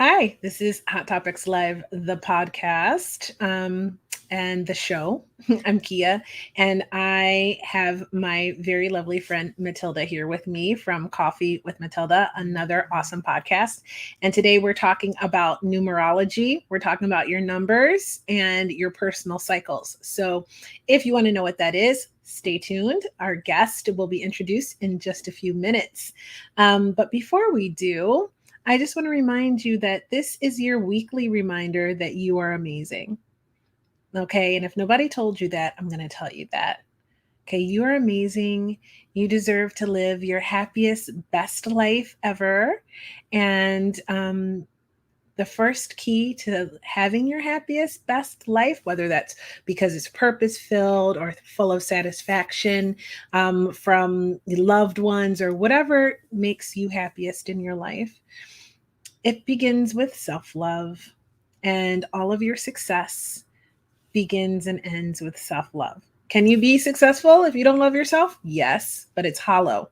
Hi, this is Hot Topics Live, the podcast and the show. I'm Kia, and I have my very lovely friend Matilda here with me from Coffee with Matilda, another awesome podcast. And today we're talking about numerology. We're talking about your numbers and your personal cycles. So if you want to know what that is, stay tuned. Our guest will be introduced in just a few minutes. But before we do, I just want to remind you that this is your weekly reminder that you are amazing. Okay. And if nobody told you that, I'm going to tell you that. Okay. You are amazing. You deserve to live your happiest, best life ever. And the first key to having your happiest, best life, whether that's because it's purpose filled or full of satisfaction from loved ones or whatever makes you happiest in your life, it begins with self love, and all of your success begins and ends with self love. Can you be successful if you don't love yourself? Yes, but it's hollow.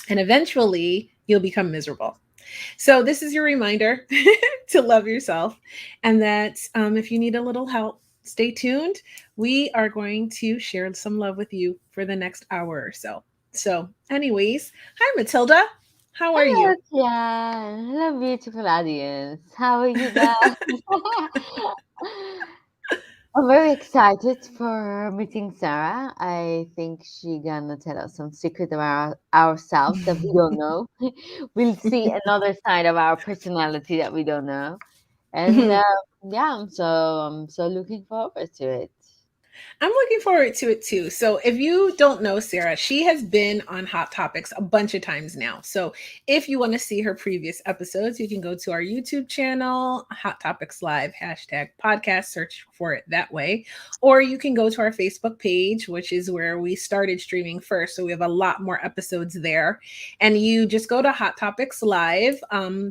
And eventually, you'll become miserable. So, this is your reminder to love yourself, and that if you need a little help, stay tuned. We are going to share some love with you for the next hour or so. So, anyways, hi, Matilda. How are Hello, you? Kian. Hello, beautiful audience. How are you guys? I'm very excited for meeting Sarah. I think she gonna tell us some secret about ourselves that we don't know. We'll see another side of our personality that we don't know. And yeah, I'm so looking forward to it. I'm looking forward to it too. So, if you don't know Sarah, she has been on Hot Topics a bunch of times now. So, if you want to see her previous episodes, you can go to our YouTube channel, Hot Topics Live, hashtag podcast, search for it that way. Or you can go to our Facebook page, which is where we started streaming first. So, we have a lot more episodes there. And you just go to Hot Topics Live,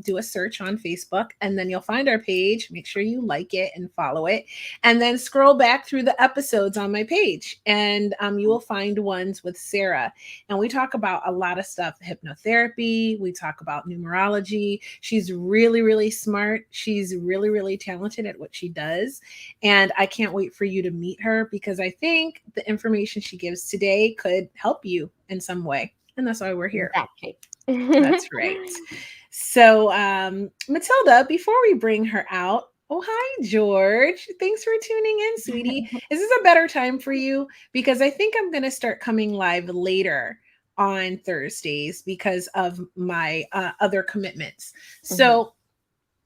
do a search on Facebook, and then you'll find our page. Make sure you like it and follow it, and then scroll back through the episodes on my page, and you will find ones with Sarah. And we talk about a lot of stuff: hypnotherapy, we talk about numerology. She's really, really smart. She's really, really talented at what she does. And I can't wait for you to meet her, because I think the information she gives today could help you in some way. And that's why we're here. Exactly. That's right. So, Matilda, before we bring her out, oh, hi, George. Thanks for tuning in, sweetie. Is this a better time for you? Because I think I'm going to start coming live later on Thursdays because of my other commitments. Mhm. So,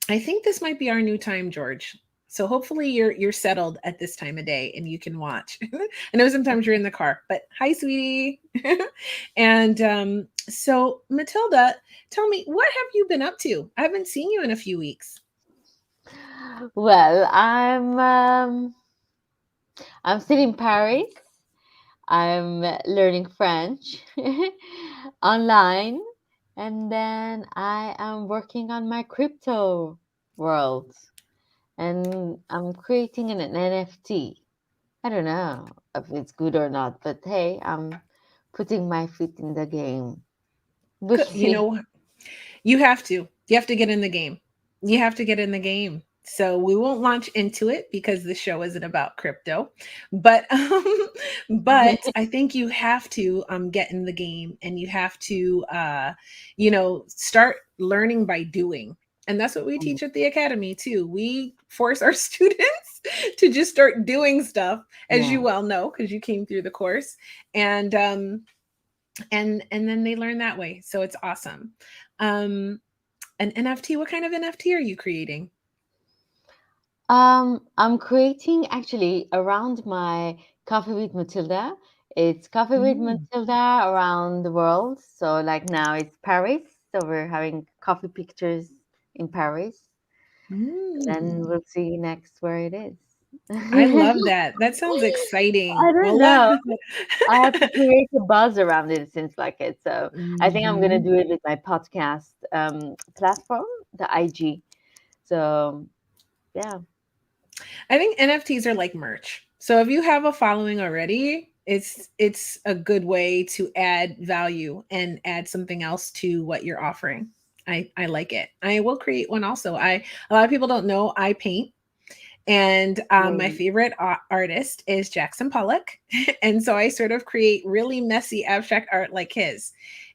I think this might be our new time, George. So hopefully you're settled at this time of day and you can watch. I know sometimes you're in the car, but hi, sweetie. And so Matilda, tell me, what have you been up to? I haven't seen you in a few weeks. Well, I'm still in Paris. I'm learning French online, and then I am working on my crypto world, and I'm creating an NFT. I don't know if it's good or not, but hey, I'm putting my feet in the game. We'll You see. know, you have to. You have to get in the game. You have to get in the game. So we won't launch into it because the show isn't about crypto, but but I think you have to get in the game, and you have to start learning by doing. And that's what we teach at the academy too. We force our students to just start doing stuff, as you Yeah. well know, because you came through the course, and and then they learn that way. So it's awesome. Um, an NFT. What kind of NFT are you creating? I'm creating actually around my Coffee with Matilda. It's Coffee with Mm. Matilda around the world. So like now it's Paris. So we're having coffee pictures in Paris. Then Mm. we'll see next where it is. I love that. That sounds exciting. I don't Well, know. I have to create a buzz around it since like it. So I think I'm gonna Mhm. do it with my podcast platform, the IG. So yeah. I think NFTs are like merch. So if you have a following already, it's a good way to add value and add something else to what you're offering. I like it. I will create one also. A lot of people don't know I paint, and my Oh, favorite artist is Jackson Pollock. And so I sort of create really messy abstract art like his.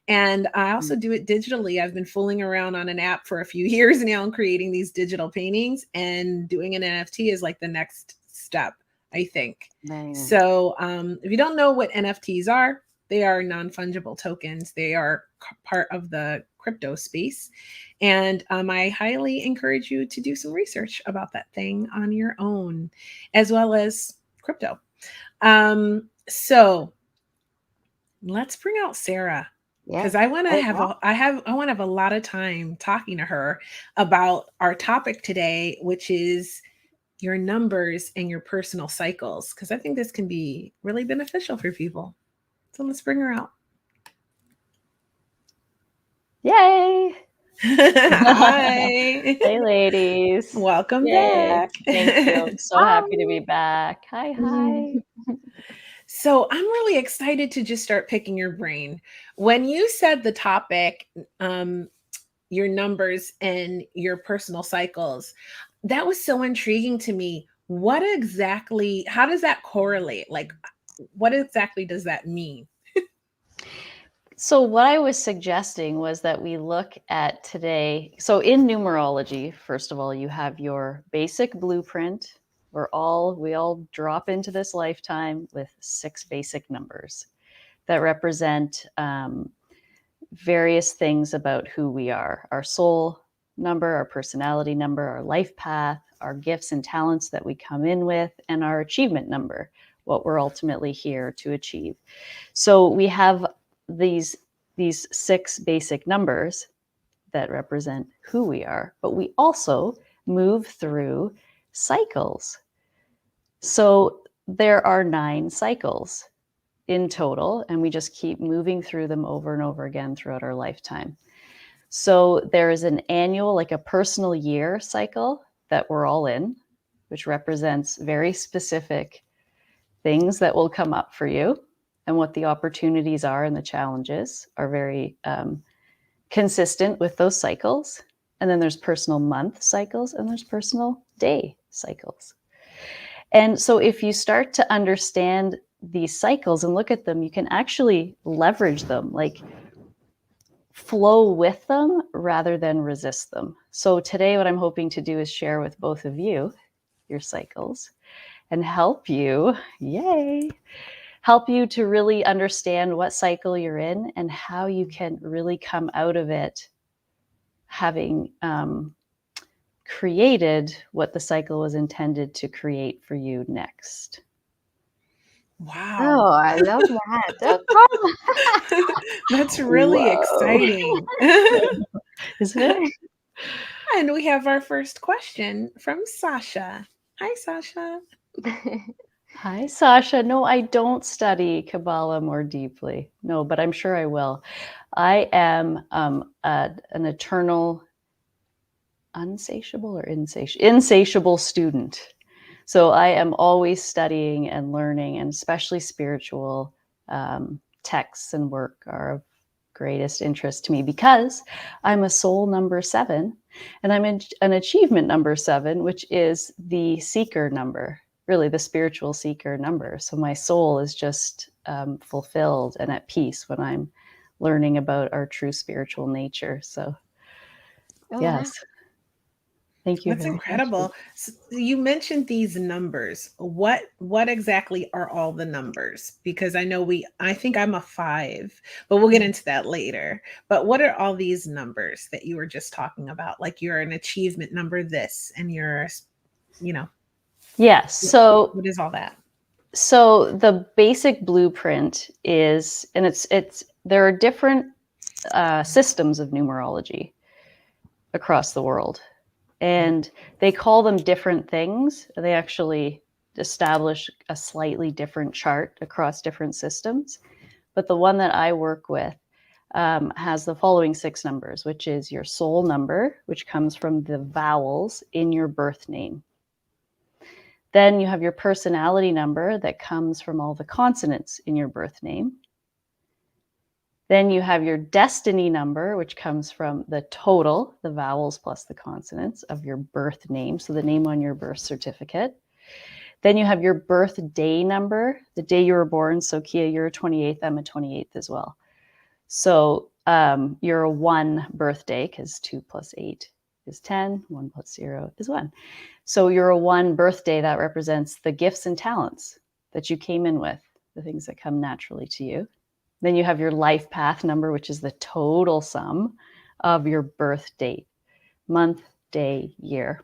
And I also do it digitally. I've been fooling around on an app for a few years now and creating these digital paintings, and doing an NFT is like the next step, I think. very nice. So if you don't know what NFTs are, they are non fungible tokens. They are part of the crypto space. And I highly encourage you to do some research about that thing on your own, as well as crypto. So let's bring out Sara, Yes. because I want to Oh, have wow. a I want to have a lot of time talking to her about our topic today, which is your numbers and your personal cycles, because I think this can be really beneficial for people. So let's bring her out. Yay. Hi. Hey, ladies. Welcome Yay. back. Thank you. I'm so happy to be back. Hi, hi. So I'm really excited to just start picking your brain. When you said the topic, um, your numbers and your personal cycles, that was so intriguing to me. What exactly, how does that correlate? Like, what exactly does that mean? So, what I was suggesting was that we look at today. So, in numerology, first of all, you have your basic blueprint. We all drop into this lifetime with 6 basic numbers that represent various things about who we are: our soul number, our personality number, our life path, our gifts and talents that we come in with, and our achievement number, what we're ultimately here to achieve. So we have these 6 basic numbers that represent who we are, but we also move through cycles. So there are 9 cycles in total, and we just keep moving through them over and over again throughout our lifetime. So there is an annual, like a personal year cycle that we're all in, which represents very specific things that will come up for you, and what the opportunities are and the challenges are very consistent with those cycles. And then there's personal month cycles, and there's personal day cycles. And so if you start to understand these cycles and look at them, you can actually leverage them, like flow with them rather than resist them. So today, what I'm hoping to do is share with both of you your cycles and help you, yay, help you to really understand what cycle you're in and how you can really come out of it having created what the cycle was intended to create for you next. Wow. Oh, I love that. Oh, That's really whoa. exciting. Isn't it? And we have our first question from Sasha. Hi, Sasha. Hi, Sasha. No, I don't study Kabbalah more deeply. No, but I'm sure I will. I am an eternal, unsatiable or insatiable student. So I am always studying and learning, and especially spiritual texts and work are of greatest interest to me because I'm a soul number 7, and I'm an achievement number 7, which is the seeker number, really the spiritual seeker number. So my soul is just fulfilled and at peace when I'm learning about our true spiritual nature. So, Oh, wow. yes, thank you for That's the question. incredible. So you mentioned these numbers. What exactly are all the numbers? Because I think I'm a 5, but we'll get into that later. But what are all these numbers that you were just talking about? Like you're an achievement number this, and you're, you know, Yes. what, So what is all that? so the basic blueprint is, and it's there are different systems of numerology across the world, and they call them different things. They actually establish a slightly different chart across different systems. But the one that I work with has the following 6 numbers, which is your soul number, which comes from the vowels in your birth name. Then you have your personality number that comes from all the consonants in your birth name. Then you have your destiny number, which comes from the total, the vowels plus the consonants of your birth name, so the name on your birth certificate. Then you have your birthday number, the day you were born. So Kia, you're a 28th, I'm a 28th as well. So you're a 1 birthday, because 2 plus 8 is 10, 1 plus 0 is 1. So you're a 1 birthday. That represents the gifts and talents that you came in with, the things that come naturally to you. Then you have your life path number, which is the total sum of your birth date, month, day, year.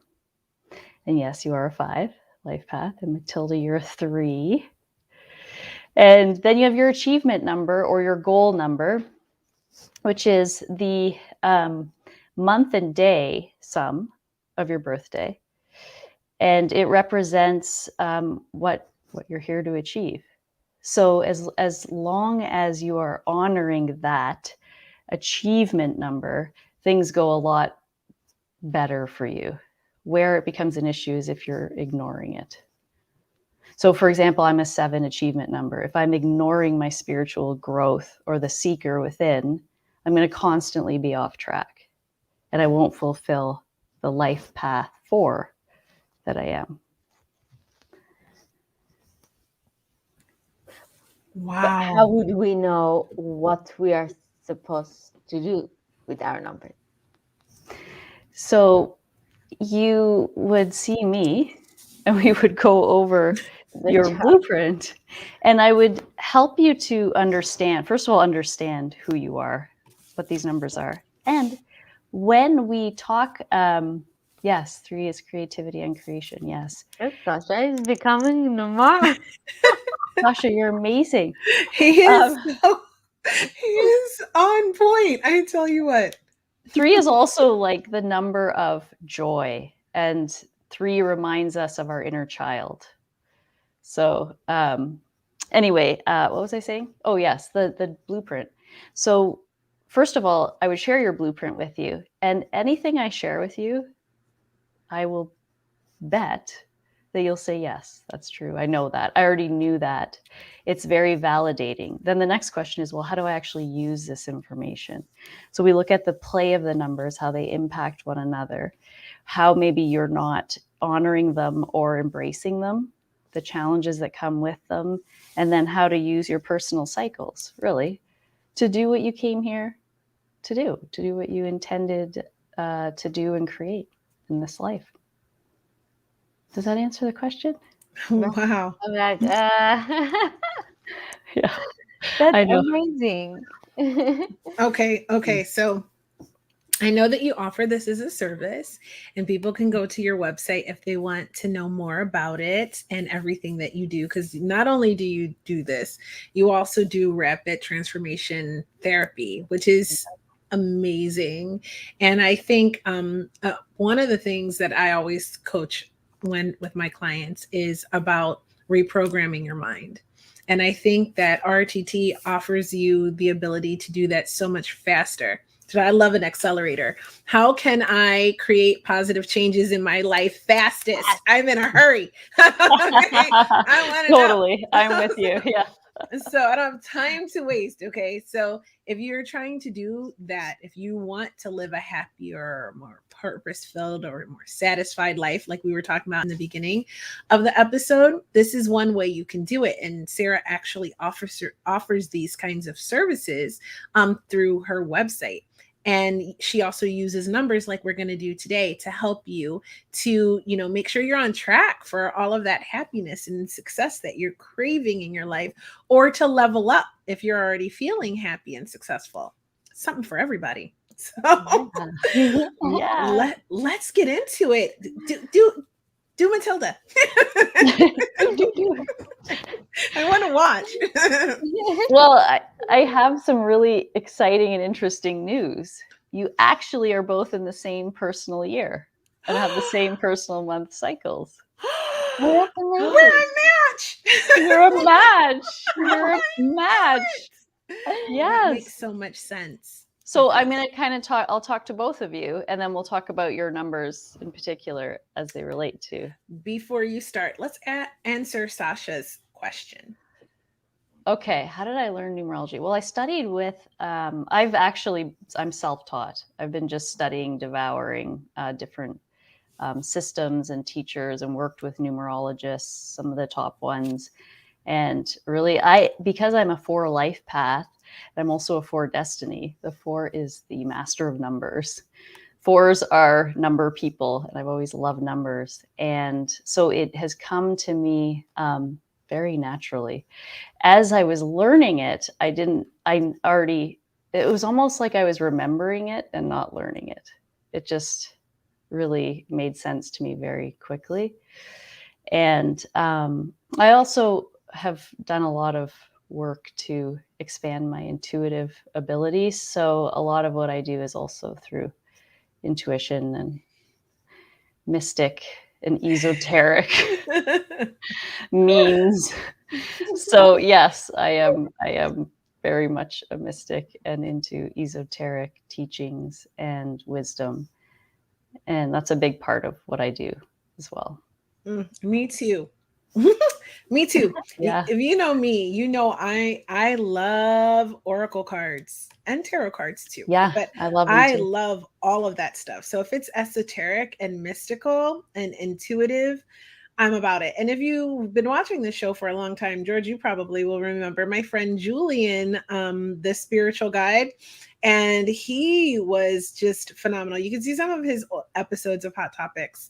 And yes, you are a 5 life path. And Matilda, you're a 3. And then you have your achievement number or your goal number, which is the month and day sum of your birthday. And it represents what you're here to achieve. So as long as you are honoring that achievement number, things go a lot better for you. Where it becomes an issue is if you're ignoring it. So for example, I'm a 7 achievement number. If I'm ignoring my spiritual growth or the seeker within, I'm going to constantly be off track and I won't fulfill the life path 4 that I am. Wow. How would we know what we are supposed to do with our numbers? So you would see me and we would go over your blueprint and I would help you to understand, first of all, understand who you are, what these numbers are. And when we talk, yes, 3 is creativity and creation. Yes. Sasha is becoming normal. Sasha, you're amazing. He is on point. I tell you what. 3 is also like the number of joy, and 3 reminds us of our inner child. So anyway, what was I saying? Oh yes, the blueprint. So first of all, I would share your blueprint with you, and anything I share with you, I will bet that you'll say, yes, that's true. I know that. I already knew that. It's very validating. Then the next question is, well, how do I actually use this information? So we look at the play of the numbers, how they impact one another, how maybe you're not honoring them or embracing them, the challenges that come with them, and then how to use your personal cycles, really, to do what you came here to do what you intended to do and create in this life. Does that answer the question? Wow. I'm like, Yeah. that's I know. amazing. Okay. So I know that you offer this as a service, and people can go to your website if they want to know more about it and everything that you do. Because not only do you do this, you also do rapid transformation therapy, which is amazing. And I think one of the things that I always coach when with my clients is about reprogramming your mind. And I think that RTT offers you the ability to do that so much faster. So I love an accelerator. How can I create positive changes in my life fastest? I'm in a hurry. Okay? I want to Totally. know. I'm with you. Yeah. So I don't have time to waste. Okay. So if you're trying to do that, if you want to live a happier, more purpose filled, or more satisfied life, like we were talking about in the beginning of the episode, this is one way you can do it. And Sara actually offers these kinds of services through her website. And she also uses numbers like we're going to do today to help you to, make sure you're on track for all of that happiness and success that you're craving in your life, or to level up if you're already feeling happy and successful. Something for everybody. So Yeah. let's get into it. Do Matilda. I want to watch. Well, I have some really exciting and interesting news. You actually are both in the same personal year and have the same personal month cycles. We're amazing. a match. You're a match. You're a match. That Yes. makes so much sense. So I'm going to kind of I'll talk to both of you, and then we'll talk about your numbers in particular as they relate to. Before you start, let's answer Sasha's question. Okay, how did I learn numerology? Well, I studied with, I'm self-taught. I've been just studying, devouring different systems and teachers, and worked with numerologists, some of the top ones. And really, because I'm a 4 life path, I'm also a 4 destiny. The 4 is the master of numbers. 4s are number people, and I've always loved numbers. And so it has come to me very naturally. As I was learning it, it was almost like I was remembering it and not learning it. It just really made sense to me very quickly. And I also have done a lot of work to expand my intuitive abilities. So a lot of what I do is also through intuition and mystic and esoteric means. So yes, I am very much a mystic and into esoteric teachings and wisdom. And that's a big part of what I do as well. Me too. Me too. Yeah. If you know me, you know I love oracle cards and tarot cards too. Yeah, But I love them I too. love all of that stuff. So if it's esoteric and mystical and intuitive, I'm about it. And if you've been watching this show for a long time, George, you probably will remember my friend Julian, the spiritual guide. And he was just phenomenal. You can see some of his episodes of Hot Topics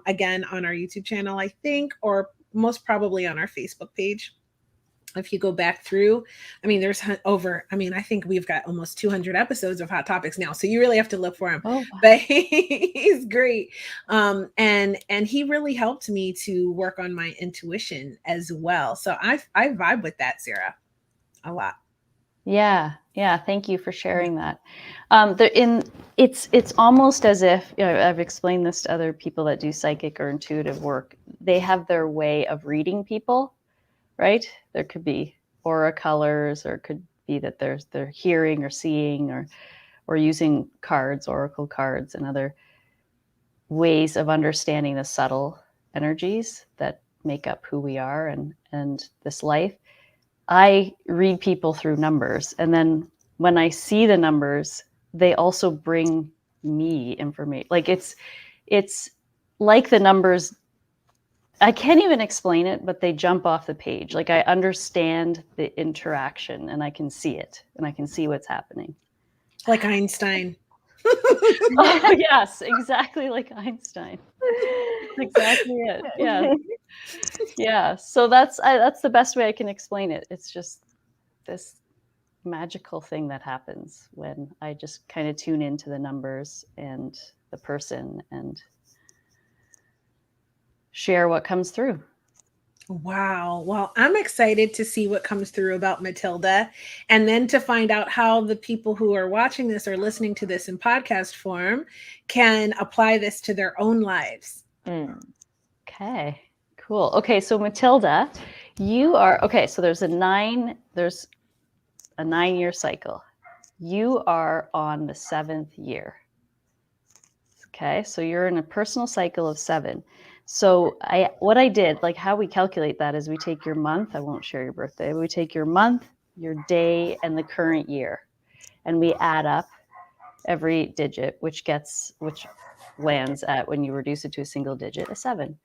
again on our YouTube channel, I think, or most probably on our Facebook page. If you go back through, I mean, there's I think we've got almost 200 episodes of Hot Topics now. So you really have to look for him. Oh, wow. But he's great. And he really helped me to work on my intuition as well. So I vibe with that, Sara, a lot. Yeah. Thank you for sharing that. It's almost as if, I've explained this to other people that do psychic or intuitive work. They have their way of reading people, right? There could be aura colors, or it could be that they're hearing or seeing or using cards, oracle cards, and other ways of understanding the subtle energies that make up who we are and this life. I read people through numbers, and then when I see the numbers, they also bring me information. Like it's like the numbers, I can't even explain it, but they jump off the page. Like I understand the interaction, and I can see it, and I can see what's happening. Like Einstein. Oh, yes, exactly like Einstein. Exactly it. Yeah. Yeah. So that's the best way I can explain it. It's just this magical thing that happens when I just kind of tune into the numbers and the person and share what comes through. Wow. Well, I'm excited to see what comes through about Matilda, and then to find out how the people who are watching this or listening to this in podcast form can apply this to their own lives. Okay, cool. Okay, so Matilda, you are, okay, so there's a 9-year cycle. You are on the 7th year. Okay, so you're in a personal cycle of 7. So what I did, like how we calculate that is we take your month, I won't share your birthday, we take your month, your day, and the current year, and we add up every digit, which lands at, when you reduce it to a single digit, a 7.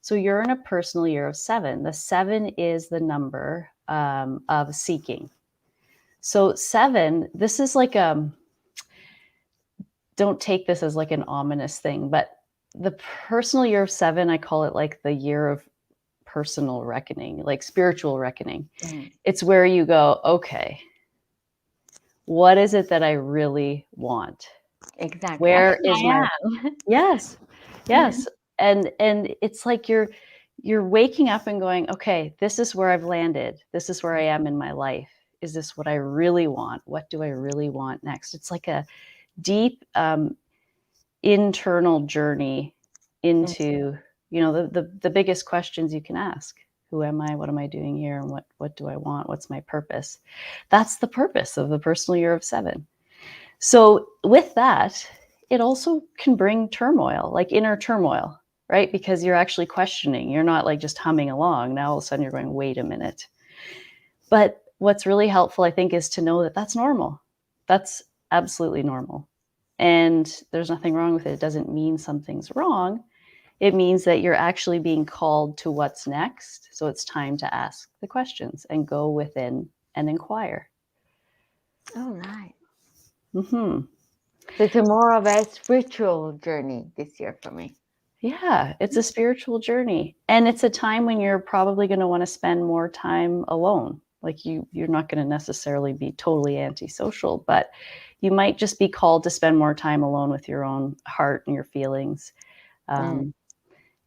So you're in a personal year of 7. The 7 is the number of seeking. So 7, this is like don't take this as like an ominous thing, but the personal year of 7, I call it like the year of personal reckoning, like spiritual reckoning. It's where you go, okay, what is it that I really want? Exactly. Where is my yes. And it's like you're waking up and going, okay, this is where I've landed. This is where I am in my life. Is this what I really want? What do I really want next? It's like a deep internal journey into, the biggest questions you can ask. Who am I? What am I doing here? And what do I want? What's my purpose? That's the purpose of the personal year of 7. So with that, it also can bring turmoil, like inner turmoil, right? Because you're actually questioning. You're not like just humming along. Now all of a sudden you're going, wait a minute. But what's really helpful, I think, is to know that that's normal. That's absolutely normal. And there's nothing wrong with it. It doesn't mean something's wrong. It means that you're actually being called to what's next. So it's time to ask the questions and go within and inquire. Oh, nice. Mm-hmm. So it's more of a spiritual journey this year for me. Yeah, it's a spiritual journey. And it's a time when you're probably going to want to spend more time alone. Like you're not going to necessarily be totally antisocial, but you might just be called to spend more time alone with your own heart and your feelings.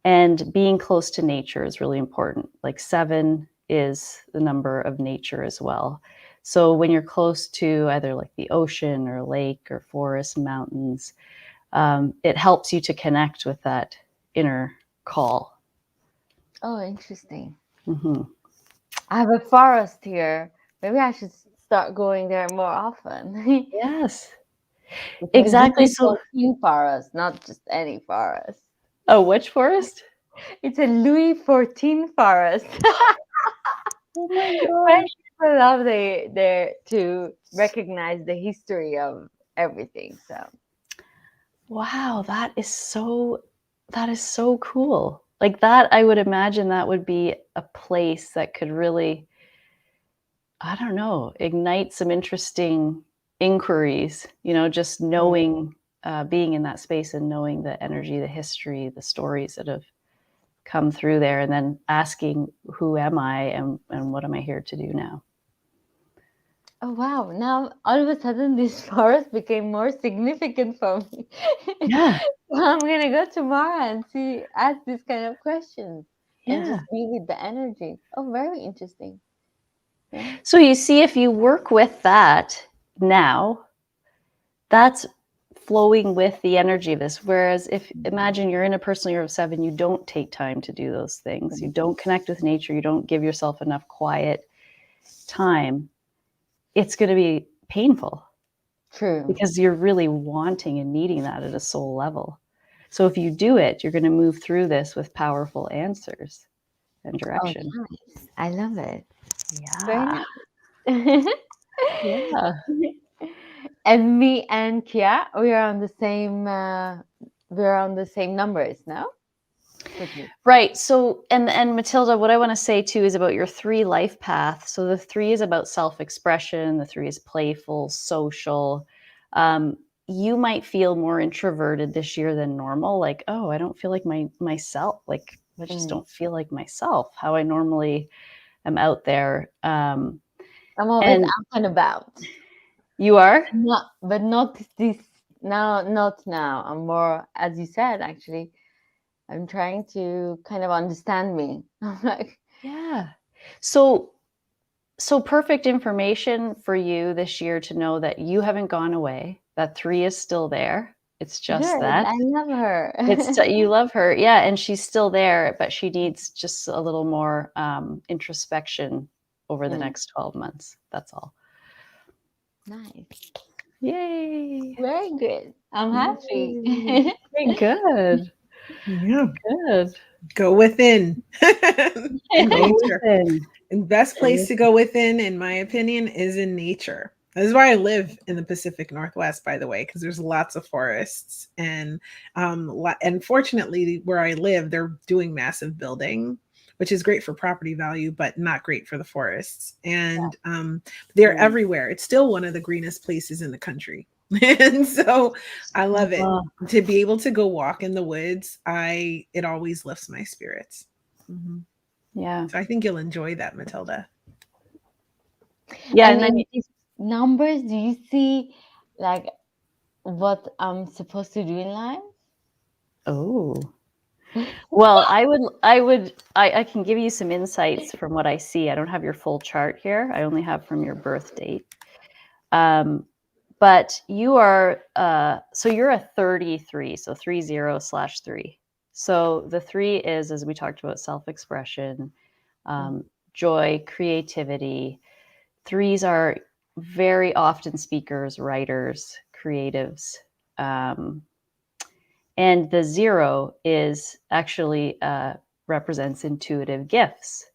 And being close to nature is really important. Like 7 is the number of nature as well. So when you're close to either like the ocean or lake or forest, mountains, it helps you to connect with that inner call. Oh, interesting. Mm-hmm. I have a forest here. Maybe I should start going there more often. Yes, It's exactly. a So, Louis forest, not just any forest. oh, which forest? It's a Louis XIV forest. Oh my French God. people love to recognize the history of everything. So Wow, that is so cool. Like that, I would imagine that would be a place that could really, I don't know, ignite some interesting inquiries, just knowing, being in that space and knowing the energy, the history, the stories that have come through there, and then asking, who am I and what am I here to do now? oh wow, now all of a sudden this forest became more significant for me. Yeah. So I'm gonna go tomorrow and ask these kind of questions and Yeah. just be with the energy. Oh, very interesting. Yeah. So you see, if you work with that now, that's flowing with the energy of this. Whereas if imagine you're in a personal year of 7, you don't take time to do those things. You don't connect with nature. You don't give yourself enough quiet time. It's going to be painful. True. Because you're really wanting and needing that at a soul level. So if you do it, you're going to move through this with powerful answers and direction. Oh, nice. I love it. Yeah. Very nice. Yeah. And me and Kia, we are on the same. We're on the same numbers now. Right. So, and Matilda, what I want to say too is about your 3 life path. So the 3 is about self-expression. The 3 is playful, social. You might feel more introverted this year than normal. Like, oh, I don't feel like myself. Like, I just don't feel like myself. How I normally am out there. I'm always out and about. You are? But not this now. Not now. I'm more, as you said, actually. I'm trying to kind of understand me. I'm like, yeah. So perfect information for you this year to know that you haven't gone away. That 3 is still there. It's just good. that. I love her. You love her. Yeah. And she's still there, but she needs just a little more introspection over the next 12 months. That's all. Nice. Yay. Very good. I'm happy. Very good. Yeah. Good. Go within. Go within. The best place to go within, in my opinion, is in nature. This is why I live in the Pacific Northwest, by the way, because there's lots of forests. And fortunately, where I live, they're doing massive building, which is great for property value, but not great for the forests. And they're everywhere. It's still one of the greenest places in the country. And so I love it. To be able to go walk in the woods, it always lifts my spirits. Mm-hmm. Yeah. So I think you'll enjoy that, Matilda. Yeah. And then these numbers, do you see like what I'm supposed to do in life? Oh. Well, I can give you some insights from what I see. I don't have your full chart here. I only have from your birth date. But you are, so you're a 33, so 30/3. So the 3 is, as we talked about, self-expression, joy, creativity. 3s are very often speakers, writers, creatives. And the 0 is actually represents intuitive gifts.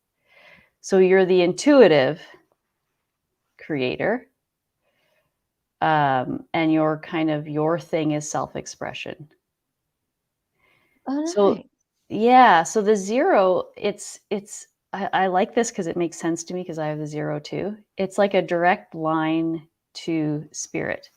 So you're the intuitive, creator. And your thing is self-expression. Oh, So nice. yeah, so the 0, I like this because it makes sense to me because I have the 0 too. It's like a direct line to spirit.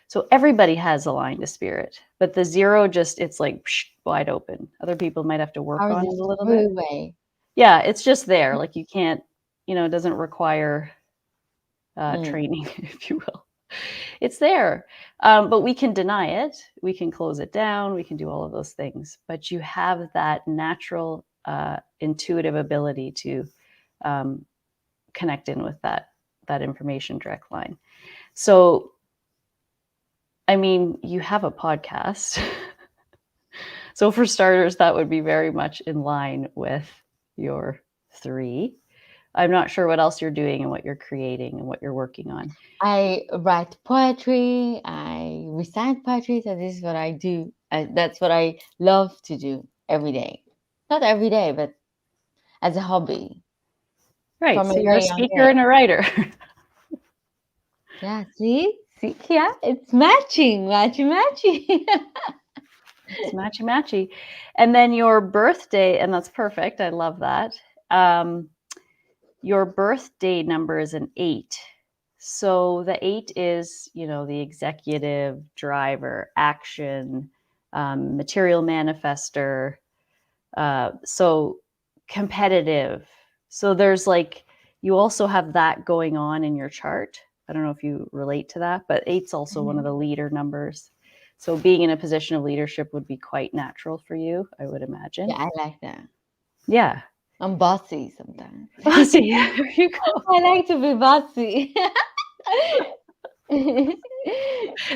So everybody has a line to spirit, but the 0 it's like wide open. Other people might have to work Ours on it is a little bit. freeway. Yeah, it's just there. Like you can't, it doesn't require training, if you will. It's there, but we can deny it. We can close it down. We can do all of those things. But you have that natural, intuitive ability to connect in with that information direct line. So, I mean, you have a podcast. So for starters, that would be very much in line with your 3. I'm not sure what else you're doing and what you're creating and what you're working on. I write poetry. I recite poetry. So this is what I do. That's what I love to do every day. Not every day, but as a hobby. Right. From So a you're a very young speaker age. and a writer. Yeah, see, yeah, it's matching. It's matchy matchy. And then your birthday, and that's perfect. I love that. Your birthday number is an 8. So the 8 is, the executive, driver, action, material manifester. So competitive. So there's you also have that going on in your chart. I don't know if you relate to that, but 8's also one of the leader numbers. So being in a position of leadership would be quite natural for you, I would imagine. Yeah, I like that. Yeah. I'm bossy sometimes. Bossy. There you go. I like to be bossy.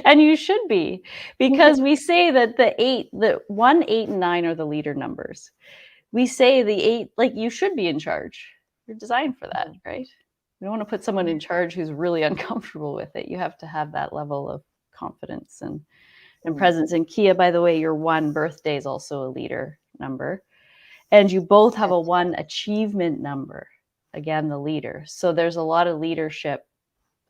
And you should be, because we say that the 1, 8, and 9 are the leader numbers. We say the 8, you should be in charge. You're designed for that, right? We don't want to put someone in charge who's really uncomfortable with it. You have to have that level of confidence and presence. And Kia, by the way, your 1 birthday is also a leader number. And you both have a 1 achievement number. Again, the leader. So there's a lot of leadership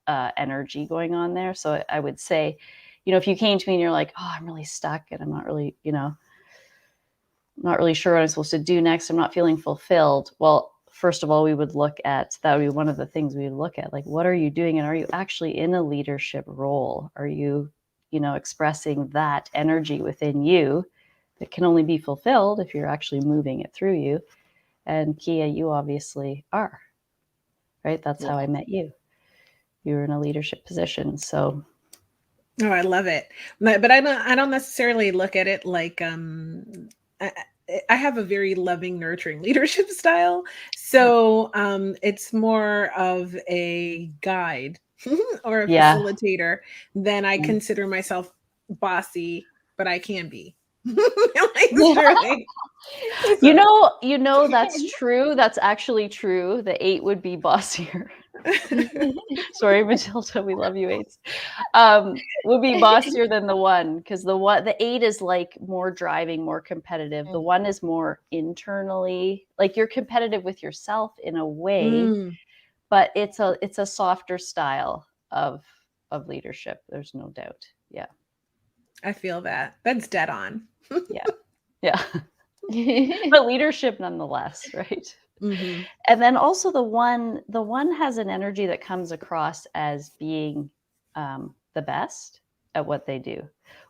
energy going on there. So I would say, if you came to me and you're like, oh, I'm really stuck and I'm not really, not really sure what I'm supposed to do next, I'm not feeling fulfilled. Well, first of all, we would look at, that would be one of the things we would look at, what are you doing? And are you actually in a leadership role? Are you, expressing that energy within you that can only be fulfilled if you're actually moving it through you? And Kia, you obviously are, right? That's how I met you. You were in a leadership position. So oh, I love it. But I don't necessarily look at it like I have a very loving, nurturing leadership style. So it's more of a guide or a facilitator than I consider myself bossy, but I can be. That's true. That's actually true. The 8 would be bossier. Sorry, Matilda, we love you, 8s. Would be bossier than the 1, because the 8 is more driving, more competitive. The 1 is more internally, you're competitive with yourself in a way, but it's a softer style of leadership. There's no doubt. Yeah. I feel that. That's dead on. Yeah. But leadership nonetheless, right? Mm-hmm. And then also the 1 has an energy that comes across as being the best at what they do,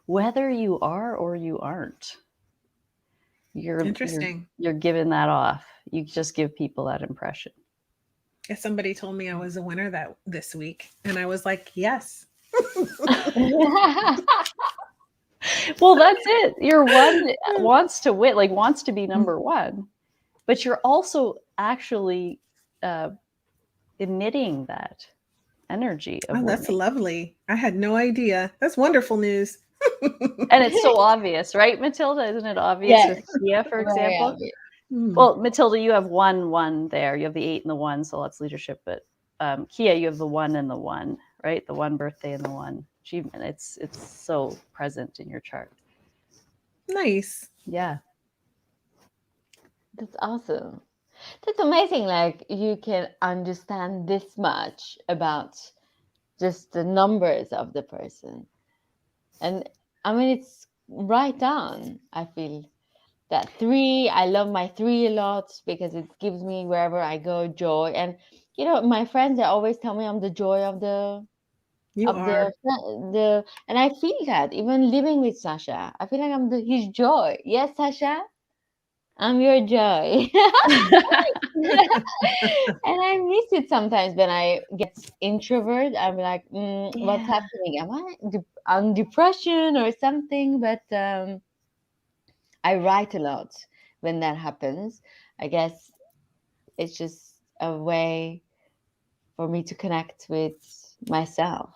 whether you are or you aren't. Interesting. You're giving that off. You just give people that impression. If somebody told me I was a winner this week, and I was like, yes. Well, that's it. Your 1 wants to win, wants to be number 1, but you're also actually emitting that energy of Oh, that's winning. lovely. I had no idea. That's wonderful news. And it's so obvious, right, Matilda? Isn't it obvious with Kia, for example? Well, Matilda, you have 1 there. You have the 8 and the 1, so that's leadership. But Kia, you have the 1 and the 1, right? The 1 birthday and the 1 achievement. It's so present in your chart. Nice. Yeah. That's awesome. That's amazing. You can understand this much about just the numbers of the person. And I mean, it's right on. I feel that three, I love my three a lot because it gives me wherever I go joy. And my friends, they always tell me I'm the joy of the You of the are. the and I feel that even living with Sasha, I feel like I'm his joy. Yes, Sasha, I'm your joy. And I miss it sometimes when I get introvert. I'm like, what's Yeah. happening? Am I on depression or something? But I write a lot when that happens. I guess it's just a way for me to connect with myself.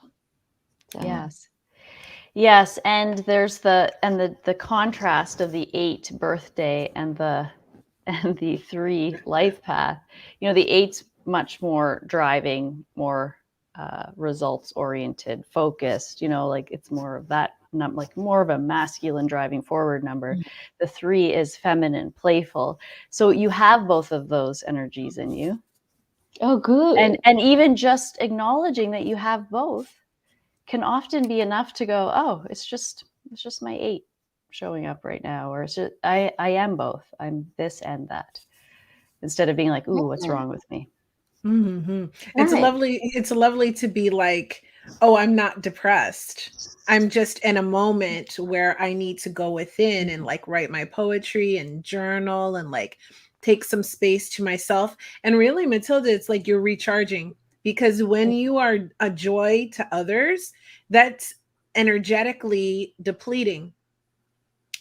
So Yes. Yes, and there's the contrast of the 8 birthday and the and the 3 life path. The 8's much more driving, more results oriented, focused. Like it's more of that, not like more of a masculine driving forward number. The 3 is feminine, playful. So you have both of those energies in you, oh, good. and even just acknowledging that you have both can often be enough to go, oh, it's just my 8 showing up right now, or it's just I am both. I'm this and that. Instead of being like, ooh, what's Yeah, wrong with me? Hmm. right. It's lovely to be like, oh, I'm not depressed. I'm just in a moment where I need to go within and like write my poetry and journal and like take some space to myself. And really, Matilda, it's like you're recharging because when you are a joy to others, that's energetically depleting.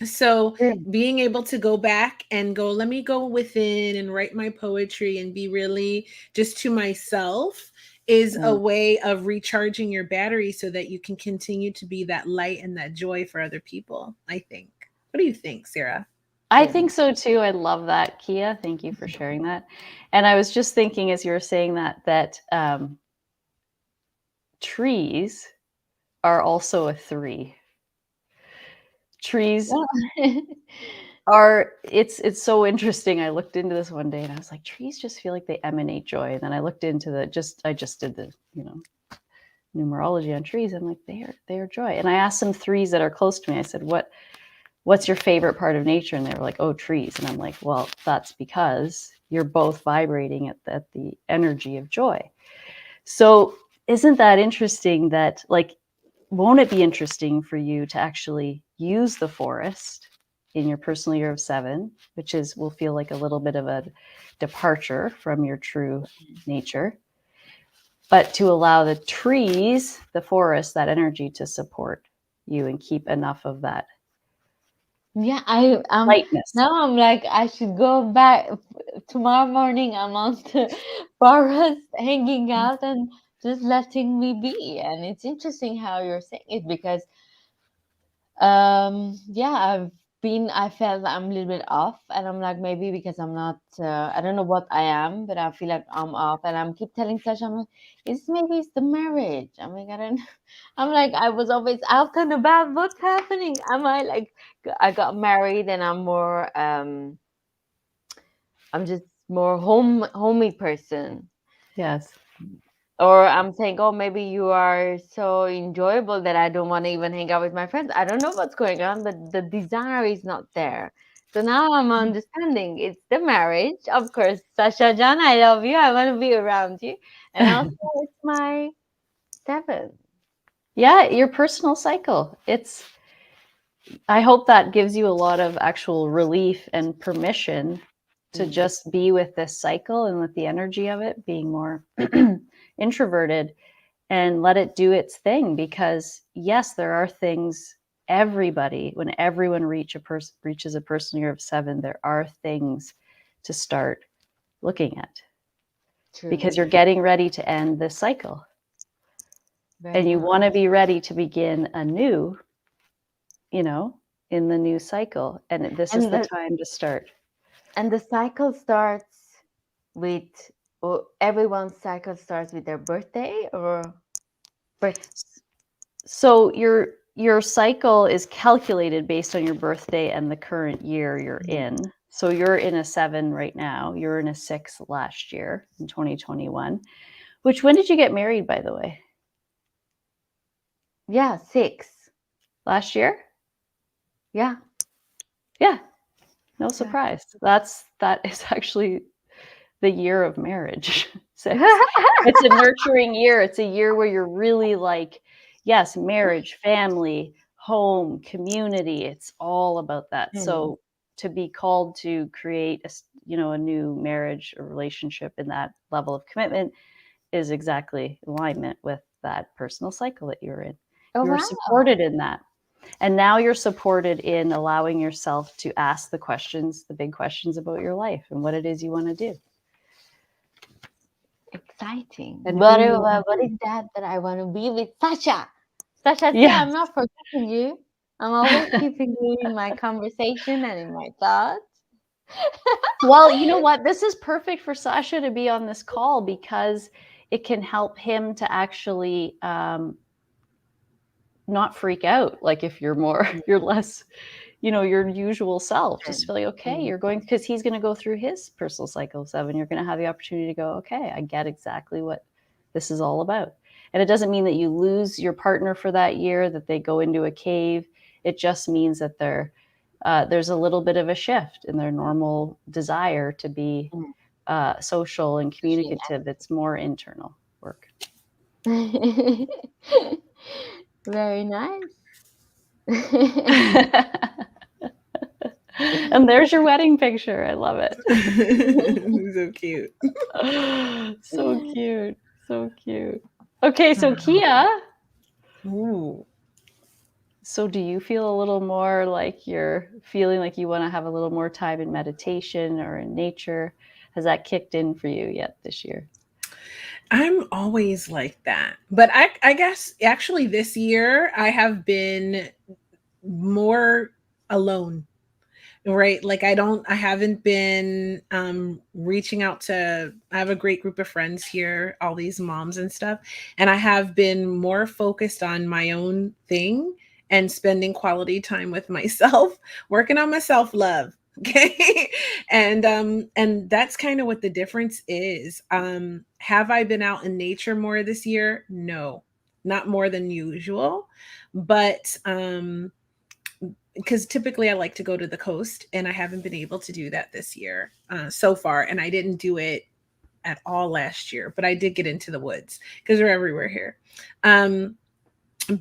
So True. being able to go back and go, let me go within and write my poetry and be really just to myself is a Mm. way of recharging your battery so that you can continue to be that light and that joy for other people, I think. What do you think, Sarah? I True. think so too. I love that, Kia. Thank you for sharing that. And I was just thinking as you were saying that trees are also a 3. Trees Yeah. are it's so interesting. I looked into this one day and I was like, trees just feel like they emanate joy. And then I looked into I just did the numerology on trees. I'm like, they are joy. And I asked some 3s that are close to me. I said, what's your favorite part of nature? And they were like, oh, trees. And I'm like, well, that's because you're both vibrating at the energy of joy. So isn't that interesting that, like, won't it be interesting for you to actually use the forest in your personal year of 7, which will feel like a little bit of a departure from your true nature, but to allow the trees, the forest, that energy to support you and keep enough of that Yeah, I lightness. now I'm like I should go back tomorrow morning. I'm on the forest hanging out and just letting me be. And it's interesting how you're saying it because yeah, I felt I'm a little bit off, and I'm like, maybe because I'm not, I don't know what I am, but I feel like I'm off, and I'm keep telling Sasha, I'm like, maybe it's the marriage. I mean, I don't, I'm like, I was always out and about. What's happening? Am I like, I got married, and I'm just more homey person. Yes. Or I'm saying, oh, maybe you are so enjoyable that I don't want to even hang out with my friends. I don't know what's going on, but the desire is not there. So now I'm understanding it's the marriage. Of course, Sasha John, I love you. I want to be around you. And also, it's my 7. Yeah, your personal cycle. I hope that gives you a lot of actual relief and permission to Mm. just be with this cycle and with the energy of it, being more introverted, and let it do its thing. Because yes, there are things, when everyone reaches a personal year of 7, there are things to start looking at, True. because you're getting ready to end this cycle and Very you much. want to be ready to begin anew, you know, in the new cycle. And this is And the the, time to start. and the cycle starts with, or everyone's cycle starts with their birthday or birth. So your cycle is calculated based on your birthday and the current year you're in. So you're in a 7 right now. You're in a 6 last year in 2021. Which, when did you get married, by the way? Yeah, 6. last year. Yeah. Yeah, no Yeah. surprise. That is actually the year of marriage. 6. It's a nurturing year. It's a year where you're really like, yes, marriage, family, home, community. It's all about that. Mm. So to be called to create a new marriage or relationship in that level of commitment is exactly in alignment with that personal cycle that you're in. Oh, You're wow. supported in that. And now you're supported in allowing yourself to ask the big questions about your life and what it is you want to do. Exciting. And who you want What to is that I want to be with? Sasha. Sasha, see, Yes. I'm not forgetting you. I'm always keeping you in my conversation and in my thoughts. Well, you know what? This is perfect for Sasha to be on this call because it can help him to actually not freak out. Like if you're less, your usual self, just feel like, okay, you're going, because he's going to go through his personal cycle of 7. You're going to have the opportunity to go, okay, I get exactly what this is all about. And it doesn't mean that you lose your partner for that year, that they go into a cave. It just means that there's a little bit of a shift in their normal desire to be social and communicative. It's more internal work. Very nice. And there's your wedding picture. I love it. So cute. So cute. So cute. Okay, so Kia. Ooh. So do you feel a little more like you're feeling like you want to have a little more time in meditation or in nature? Has that kicked in for you yet this year? I'm always like that. But I guess actually this year I have been more alone. Right. Like I haven't been reaching out to, I have a great group of friends here, all these moms and stuff. And I have been more focused on my own thing and spending quality time with myself, working on my self-love. Okay. And that's kind of what the difference is. Have I been out in nature more this year? No, not more than usual. But because typically I like to go to the coast, and I haven't been able to do that this year so far. And I didn't do it at all last year, but I did get into the woods because they're everywhere here.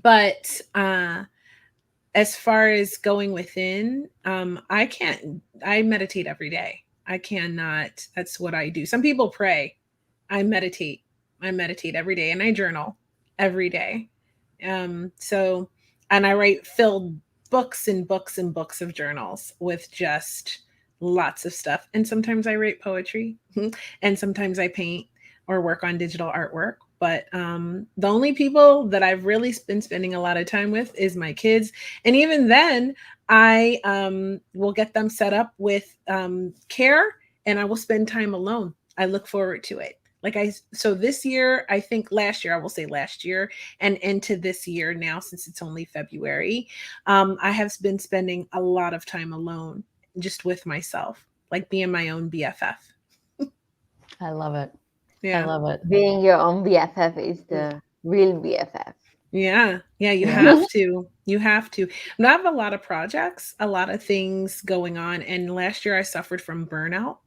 But as far as going within, I meditate every day. I cannot, that's what I do. Some people pray. I meditate. I meditate every day, and I journal every day. So, and I write filled books and books and books of journals with just lots of stuff. And sometimes I write poetry, and sometimes I paint or work on digital artwork. But the only people that I've really been spending a lot of time with is my kids. And even then, I will get them set up with care, and I will spend time alone. I look forward to it. So this year, I think last year, I will say last year and into this year now, since it's only February, I have been spending a lot of time alone, just with myself, like being my own BFF. I love it. Yeah. I love it. Being your own BFF is the real BFF. Yeah. Yeah. You Yeah. have to. You have to. And I have a lot of projects, a lot of things going on. And last year I suffered from burnout,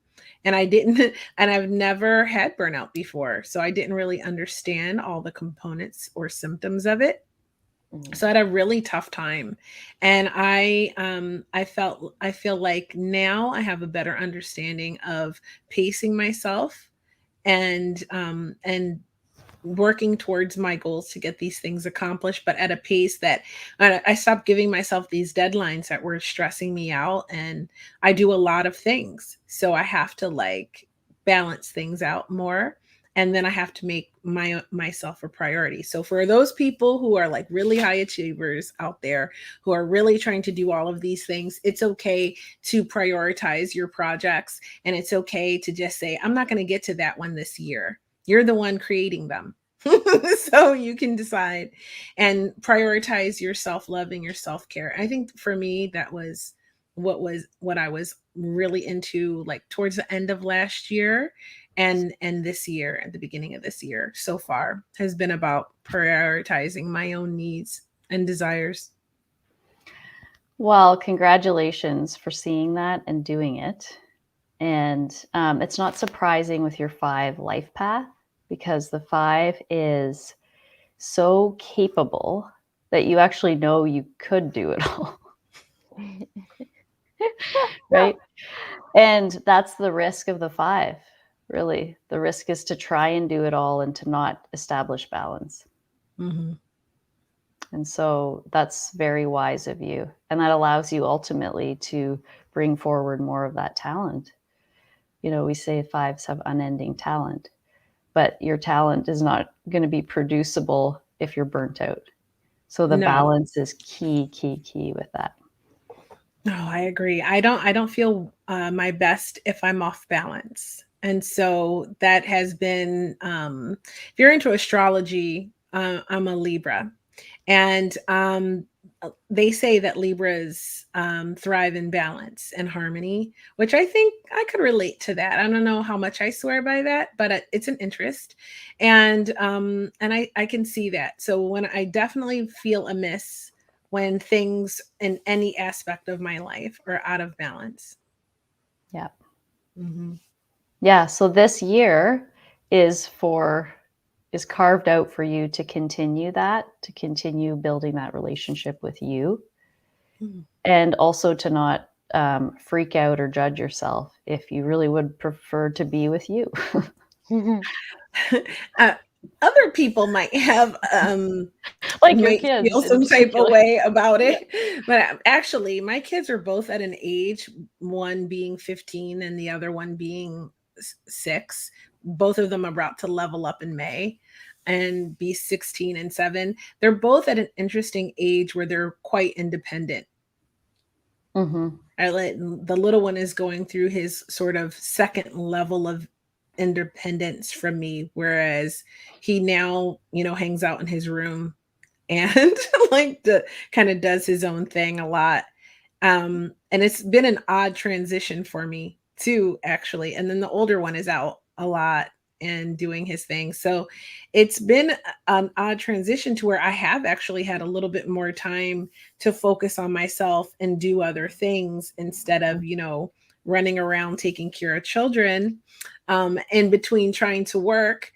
and I didn't, and I've never had burnout before. So I didn't really understand all the components or symptoms of it. So I had a really tough time. And I feel like now I have a better understanding of pacing myself and working towards my goals to get these things accomplished, but at a pace that I stopped giving myself these deadlines that were stressing me out. And I do a lot of things. So I have to like balance things out more. And then I have to make myself a priority. So for those people who are like really high achievers out there, who are really trying to do all of these things, it's okay to prioritize your projects. And it's okay to just say, I'm not going to get to that one this year. You're the one creating them. So you can decide and prioritize your self-love and your self-care. I think for me, that was what I was really into, like towards the end of last year, and this year, at the beginning of this year so far, has been about prioritizing my own needs and desires. Well, congratulations for seeing that and doing it. And it's not surprising with your 5 life path, because the 5 is so capable that you actually know you could do it all. Right? And that's the risk of the 5, really. The risk is to try and do it all and to not establish balance. Mm-hmm. And so that's very wise of you. And that allows you ultimately to bring forward more of that talent. You know, we say 5s have unending talent, but your talent is not going to be producible if you're burnt out. So the balance is key with that. No, I agree. I don't feel my best if I'm off balance. And so that has been, if you're into astrology, I'm a Libra. And they say that Libras thrive in balance and harmony, which I think I could relate to that. I don't know how much I swear by that, but it's an interest, and I can see that. So when I definitely feel amiss when things in any aspect of my life are out of balance. Yeah. Mm-hmm. Yeah. So this year is carved out for you to continue building that relationship with you, Mm-hmm. and also to not freak out or judge yourself if you really would prefer to be with you. Other people might have like your might kids feel in some type of particular. way about it. Yeah. But actually, my kids are both at an age, one being 15 and the other one being 6. Both of them are about to level up in May and be 16 and 7. They're both at an interesting age where they're quite independent. Mm-hmm. The little one is going through his sort of second level of independence from me, whereas he now, hangs out in his room and like the kind of does his own thing a lot. And it's been an odd transition for me too, actually. And then the older one is out a lot and doing his thing. So it's been an odd transition to where I have actually had a little bit more time to focus on myself and do other things instead of, running around taking care of children, in between trying to work,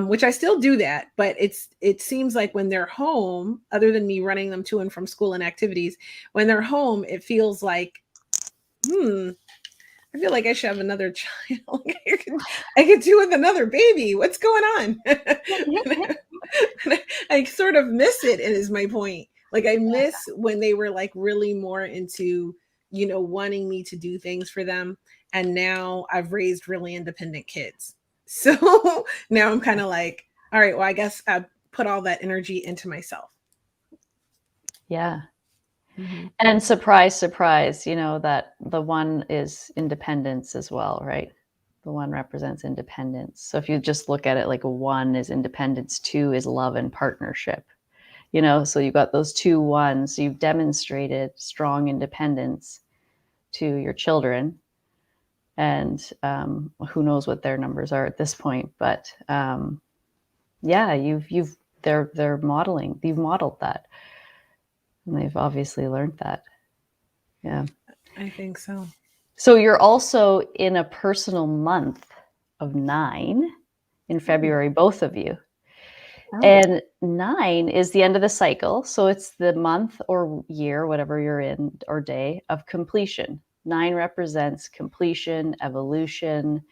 which I still do that, but it seems like when they're home, other than me running them to and from school and activities, when they're home, it feels like, I feel like I should have another child. I could do with another baby. What's going on? I sort of miss it, is my point. Like I miss when they were like really more into, wanting me to do things for them. And now I've raised really independent kids. So now I'm kind of like, all right, well, I guess I put all that energy into myself. Yeah. Mm-hmm. And surprise, surprise, that the 1 is independence as well, right? The 1 represents independence. So if you just look at it like a 1 is independence, 2 is love and partnership, so you've got those 2 1s. So you've demonstrated strong independence to your children. And who knows what their numbers are at this point, but yeah, they're modeling. You've modeled that, and they've obviously learned that. Yeah, I think so. So you're also in a personal month of 9 in February, both of you. Oh. And 9 is the end of the cycle. So it's the month or year, whatever you're in, or day of completion. 9 represents completion, evolution.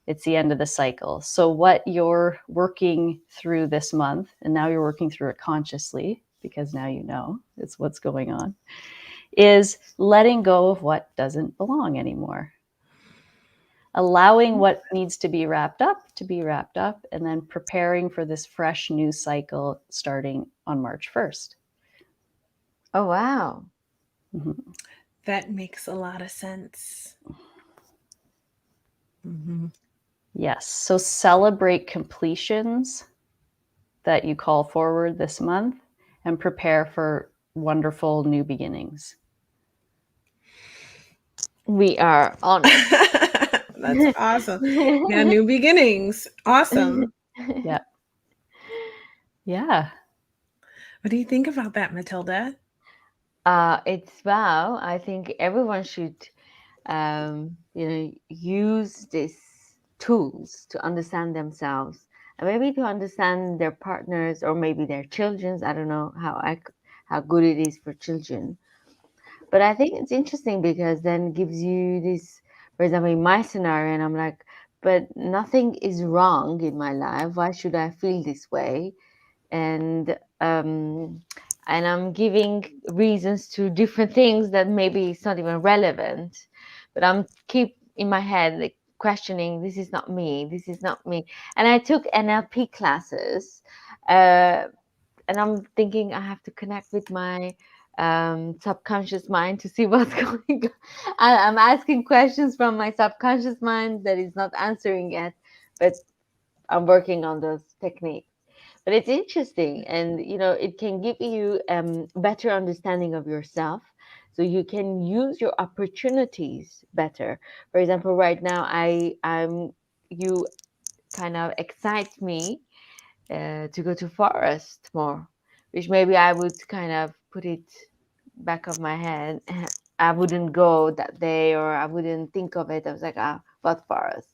It's the end of the cycle. So what you're working through this month, and now you're working through it consciously, because now you know it's what's going on, is letting go of what doesn't belong anymore. Allowing what needs to be wrapped up, and then preparing for this fresh new cycle starting on March 1st. Oh, wow. Mm-hmm. That makes a lot of sense. Mm-hmm. Yes. So celebrate completions that you call forward this month and prepare for wonderful new beginnings. We are honored. That's awesome. Yeah, new beginnings. Awesome. Yeah. Yeah. What do you think about that, Matilda? It's wow. I think everyone should, use these tools to understand themselves and maybe to understand their partners or maybe their children's. I don't know how good it is for children, but I think it's interesting because then it gives you this. For example, in my scenario, and I'm like, but nothing is wrong in my life. Why should I feel this way? and um, and I'm giving reasons to different things that maybe it's not even relevant, but I'm keep in my head like questioning. This is not me. This is not me. And I took NLP classes, uh, and I'm thinking I have to connect with my subconscious mind to see what's going on. I'm asking questions from my subconscious mind that is not answering yet, but I'm working on those techniques. But it's interesting, and it can give you better understanding of yourself, so you can use your opportunities better. For example, right now I'm you kind of excite me to go to forest more, which maybe I would kind of put it back of my head. I wouldn't go that day, or I wouldn't think of it. I was like, what forest?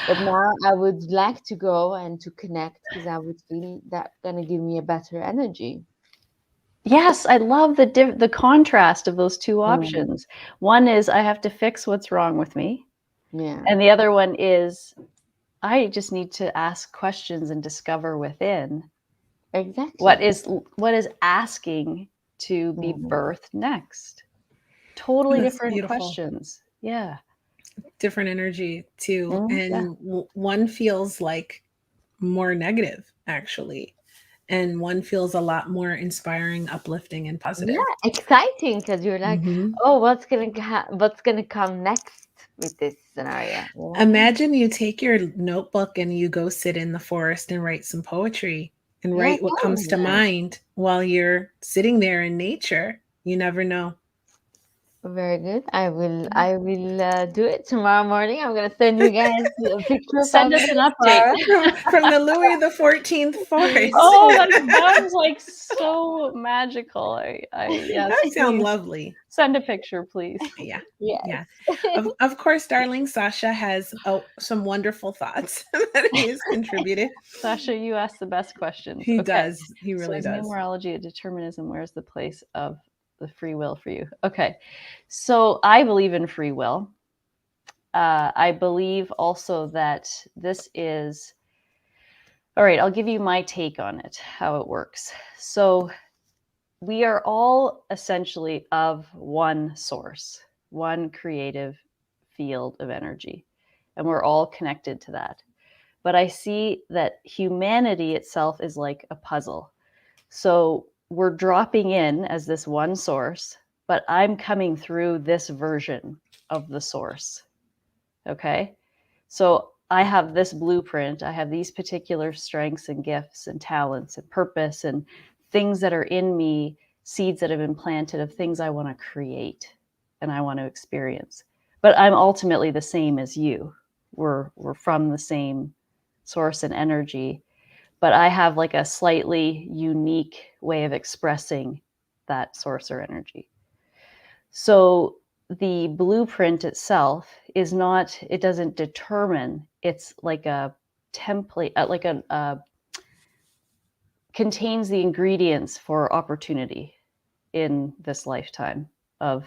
But now I would like to go and to connect because I would feel that gonna give me a better energy. Yes, I love the contrast of those two Mm, options. One is I have to fix what's wrong with me, yeah, and the other one is I just need to ask questions and discover within what exactly. is asking to be Mm, birthed next. Totally That's different beautiful. questions. Yeah. Different energy too. Yeah. And one feels like more negative, actually. And one feels a lot more inspiring, uplifting, and positive. yeah, exciting because you're like, Hmm. oh, what's gonna come next with this scenario? Imagine you take your notebook and you go sit in the forest and write some poetry and Yeah, write what tell comes me to that. mind while you're sitting there in nature. You never know. Very good. I will do it tomorrow morning. I'm gonna send you guys a picture Send from us an the update. forest. From the Louis the 14th forest. Oh, that sounds like so magical. Yes, That sounds please lovely. send a picture, please. Yeah. Yes. Yeah. Of course, darling Sasha has some wonderful thoughts that he has contributed. Sasha, you ask the best questions. He Okay. does. He So really is does. numerology a determinism? Where's the place of the free will for you? Okay. So I believe in free will. I believe also that this is, all right, I'll give you my take on it, how it works. So we are all essentially of one source, one creative field of energy, and we're all connected to that. But I see that humanity itself is like a puzzle. So we're dropping in as this one source, but I'm coming through this version of the source. Okay. So I have this blueprint. I have these particular strengths and gifts and talents and purpose and things that are in me, seeds that have been planted of things I want to create and I want to experience. But I'm ultimately the same as you. We're from the same source and energy, but I have like a slightly unique way of expressing that source or energy. So the blueprint itself is not, it doesn't determine, it's like a template, contains the ingredients for opportunity in this lifetime of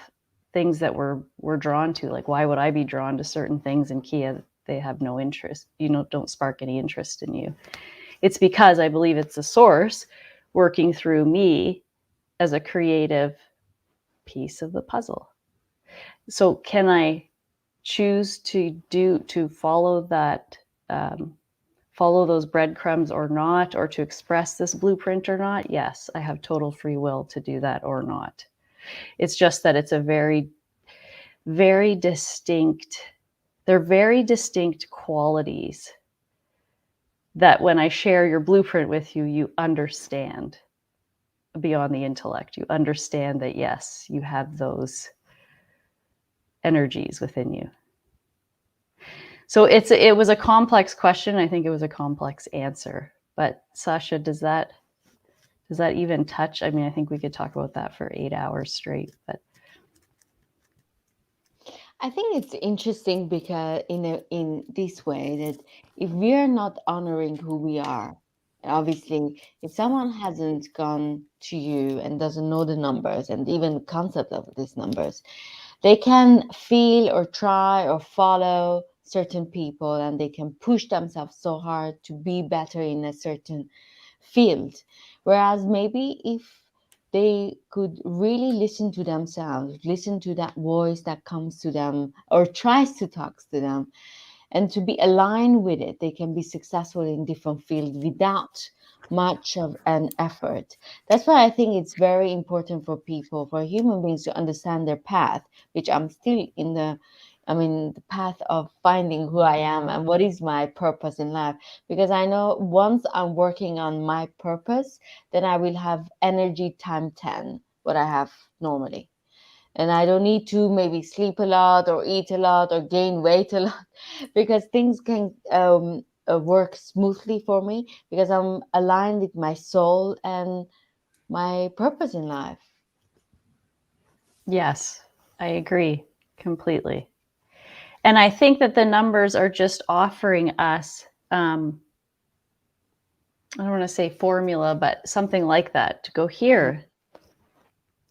things that we're drawn to. Like, why would I be drawn to certain things in Kia? They have no interest, don't spark any interest in you. It's because I believe it's a source working through me as a creative piece of the puzzle. So can I choose to follow that, follow those breadcrumbs or not, or to express this blueprint or not? Yes, I have total free will to do that or not. It's just that it's a very, very distinct, they're very distinct qualities that when I share your blueprint with you, you understand beyond the intellect. You understand that, yes, you have those energies within you. So it was a complex question. I think it was a complex answer. But Sasha, does that Does that even touch? I mean, I think we could talk about that for 8 hours straight, but I think it's interesting because in this way that if we are not honoring who we are, obviously, if someone hasn't gone to you and doesn't know the numbers and even the concept of these numbers, they can feel or try or follow certain people, and they can push themselves so hard to be better in a certain field. Whereas maybe if they could really listen to themselves, listen to that voice that comes to them or tries to talk to them, and to be aligned with it, they can be successful in different fields without much of an effort. That's why I think it's very important for people, for human beings, to understand their path, which I'm still in the path of finding who I am and what is my purpose in life. Because I know once I'm working on my purpose, then I will have energy time 10, what I have normally. And I don't need to maybe sleep a lot or eat a lot or gain weight a lot because things can work smoothly for me because I'm aligned with my soul and my purpose in life. yes, I agree completely. And I think that the numbers are just offering us, I don't want to say formula, but something like that to go here,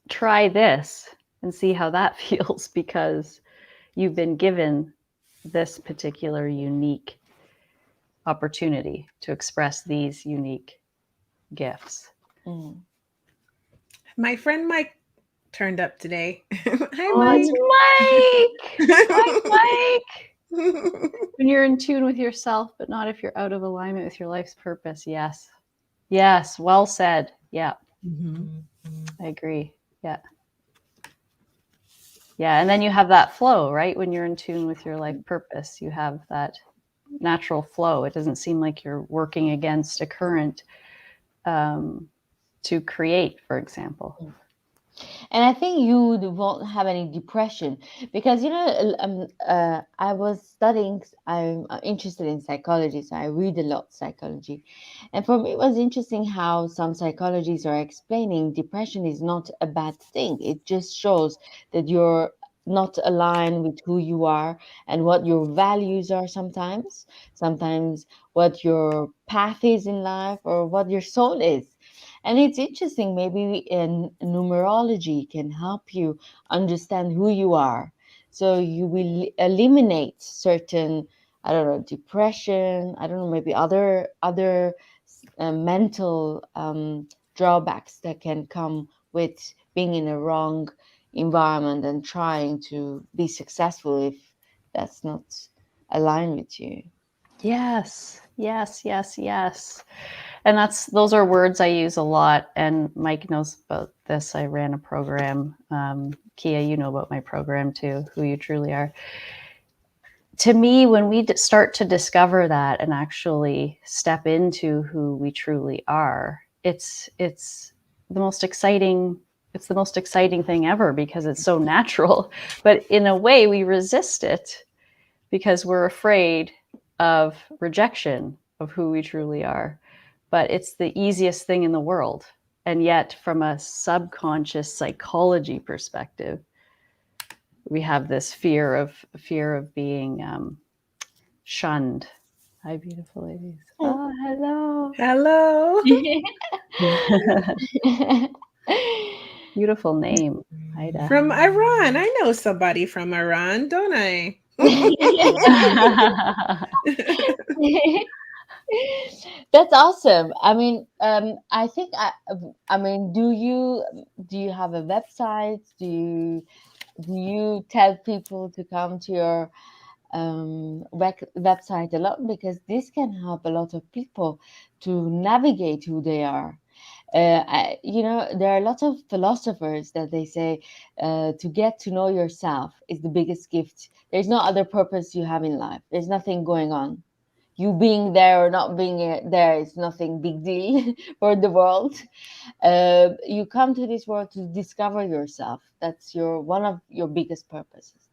try this and see how that feels because you've been given this particular unique opportunity to express these unique gifts. Mm. My friend Mike turned up today. Hi, Oh, it's Mike. Hi, Mike. Mike. When you're in tune with yourself, but not if you're out of alignment with your life's purpose. Yes. Yes. Well said. Yeah. Mhm. I agree. Yeah. Yeah. And then you have that flow, right? When you're in tune with your life purpose, you have that natural flow. It doesn't seem like you're working against a current to create, for example. And I think you won't have any depression because I was studying. I'm interested in psychology, so I read a lot psychology, and for me, it was interesting how some psychologists are explaining depression is not a bad thing. It just shows that you're not aligned with who you are and what your values are. Sometimes what your path is in life or what your soul is. And it's interesting, maybe in numerology can help you understand who you are. So you will eliminate certain, I don't know, depression, I don't know, maybe other mental drawbacks that can come with being in a wrong environment and trying to be successful if that's not aligned with you. Yes, yes, yes, yes. And those are words I use a lot. And Mike knows about this. I ran a program. Kia, you know about my program too, Who You Truly Are. To me, when we start to discover that and actually step into who we truly are, it's the most exciting. It's the most exciting thing ever because it's so natural. But in a way, we resist it because we're afraid of rejection of who we truly are. But it's the easiest thing in the world. And yet, from a subconscious psychology perspective, we have this fear of being shunned. Hi, beautiful ladies. Oh, hello. Hello. Beautiful name, Ida. From Iran. I know somebody from Iran, don't I? That's awesome. I mean, I think I mean, do you have a website? Do you tell people to come to your website a lot because this can help a lot of people to navigate who they are. There are lots of philosophers that they say to get to know yourself is the biggest gift. There's no other purpose you have in life. There's nothing going on. You being there or not being there is nothing big deal for the world. You come to this world to discover yourself. That's one of your biggest purposes.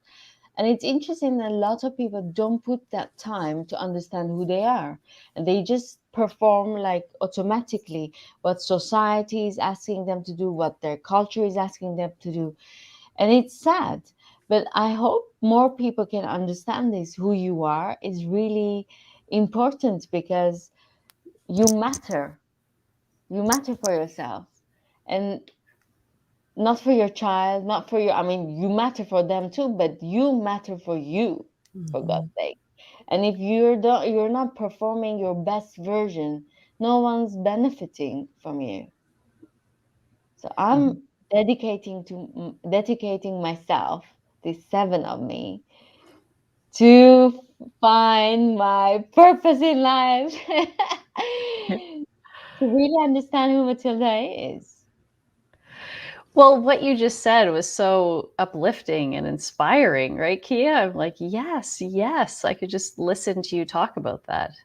And it's interesting that a lot of people don't put that time to understand who they are. And they just perform like automatically what society is asking them to do, what their culture is asking them to do. And it's sad. But I hope more people can understand this. Who you are is really important because you matter. You matter for yourself. And not for your child, not for your, I mean, you matter for them too, but you matter for you, for God's Mhm. sake. And if you're not performing your best version, no one's benefiting from you. So I'm Mhm. dedicating myself, this 7 of me, to find my purpose in life, to really understand who Matilda is. Well, what you just said was so uplifting and inspiring, right, Kia? I'm like, yes, yes. I could just listen to you talk about that.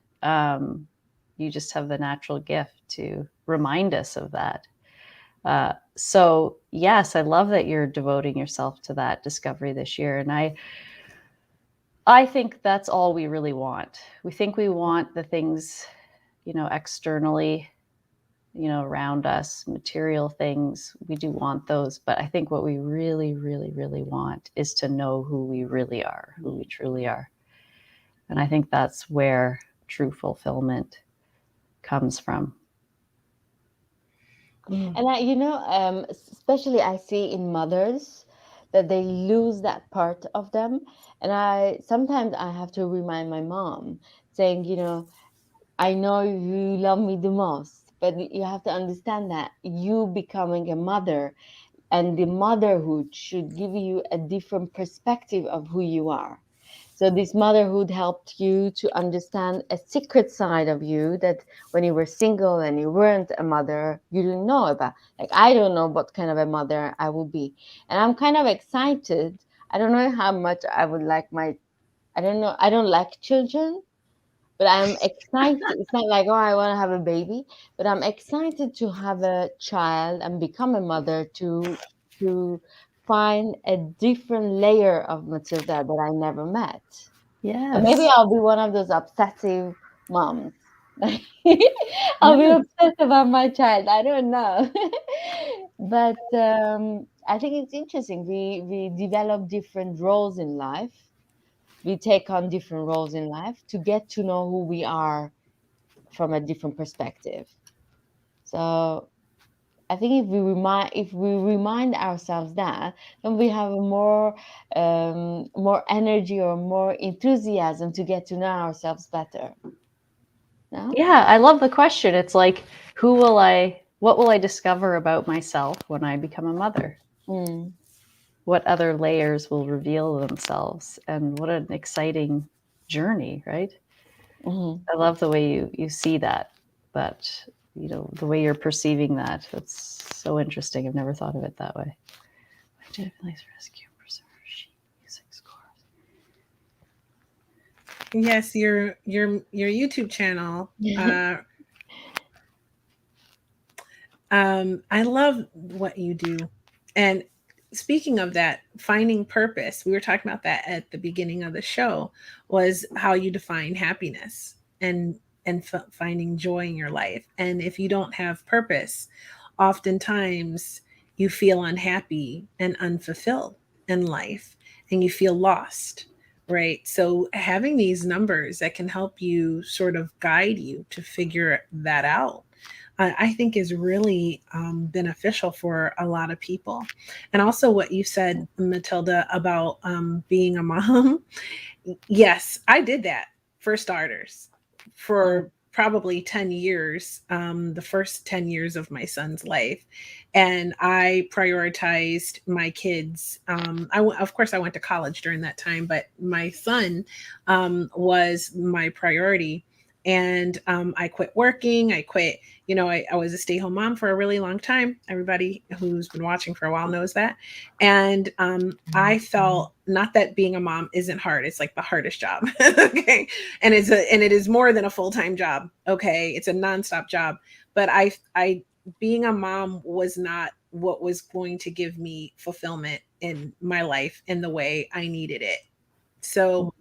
You just have the natural gift to remind us of that. So, yes, I love that you're devoting yourself to that discovery this year. And I think that's all we really want. We think we want the things, externally, around us, material things. We do want those, but I think what we really, really, really want is to know who we really are, who we truly are. And I think that's where true fulfillment comes from. And especially I see in mothers that they lose that part of them. And sometimes I have to remind my mom, saying, I know you love me the most, but you have to understand that you becoming a mother and the motherhood should give you a different perspective of who you are. So this motherhood helped you to understand a secret side of you that when you were single and you weren't a mother, you didn't know about. Like, I don't know what kind of a mother I will be. And I'm kind of excited. I don't know how much I would like I don't know. I don't like children, but I'm excited. It's not like, oh, I want to have a baby, but I'm excited to have a child and become a mother to find a different layer of Matilda that I never met. And maybe Yes. I'll be one of those obsessive moms. I'll be Yeah. obsessed about my child. I don't know. But I think it's interesting. We develop different roles in life. We take on different roles in life to get to know who we are from a different perspective. So I think if we remind ourselves that, then we have a more energy or more enthusiasm to get to know ourselves better. No? Yeah, I love the question. It's like, what will I discover about myself when I become a mother? Mm. What other layers will reveal themselves? And what an exciting journey, right? Hmm. I love the way you see that, but the way you're perceiving that. That's so interesting. I've never thought of it that way. I did nice rescue preserve sheet music scores. Yes, your YouTube channel. I love what you do. And speaking of that, finding purpose, we were talking about that at the beginning of the show, was how you define happiness and finding joy in your life. And if you don't have purpose, oftentimes you feel unhappy and unfulfilled in life and you feel lost, right? So having these numbers that can help you sort of guide you to figure that out, I think is really beneficial for a lot of people. And also, what you said, Matilda, about being a mom. Yes, I did that for starters Mm. for probably 10 years, the first 10 years of my son's life. And I prioritized my kids. Of course, I went to college during that time, but my son was my priority. And I quit working. I quit, I was a stay home mom for a really long time. Everybody who's been watching for a while knows that. And I felt, not that being a mom isn't hard. It's like the hardest job. Okay. And it is more than a full-time job. Okay. It's a nonstop job. But I being a mom was not what was going to give me fulfillment in my life in the way I needed it. So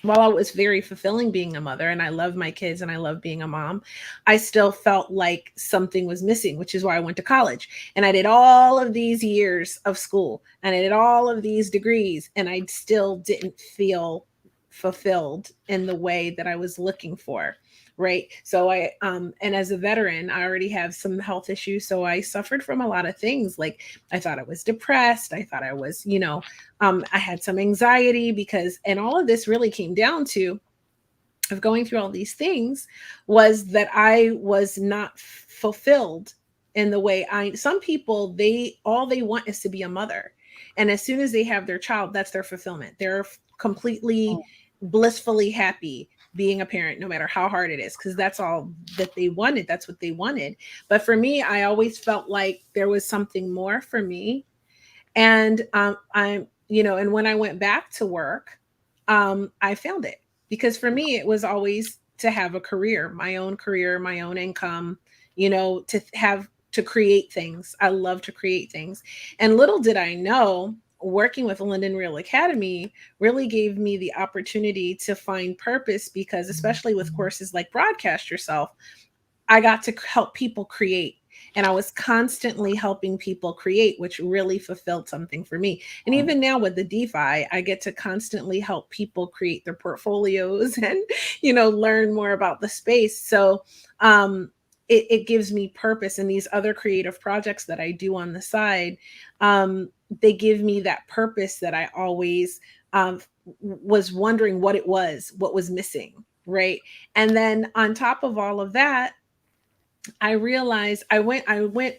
while I was very fulfilling being a mother and I love my kids and I love being a mom, I still felt like something was missing, which is why I went to college. And I did all of these years of school and I did all of these degrees, and I still didn't feel fulfilled in the way that I was looking for. Right. So and as a veteran, I already have some health issues. So I suffered from a lot of things. Like I thought I was depressed. I thought I was, I had some anxiety because, and all of this really came down to of going through all these things was that I was not fulfilled in the way some people, all they want is to be a mother. And as soon as they have their child, that's their fulfillment. They're completely blissfully happy being a parent, no matter how hard it is, because that's all that they wanted. That's what they wanted. But for me, I always felt like there was something more for me. And and when I went back to work, I found it, because for me, it was always to have a career, my own income, to create things. I love to create things. And little did I know, working with London Real Academy really gave me the opportunity to find purpose, because especially with courses like Broadcast Yourself, I got to help people create. And I was constantly helping people create, which really fulfilled something for me. And even now with the DeFi, I get to constantly help people create their portfolios and, learn more about the space. So it gives me purpose. And these other creative projects that I do on the side, they give me that purpose that I always was wondering what was missing. Right. And then on top of all of that, I realized I went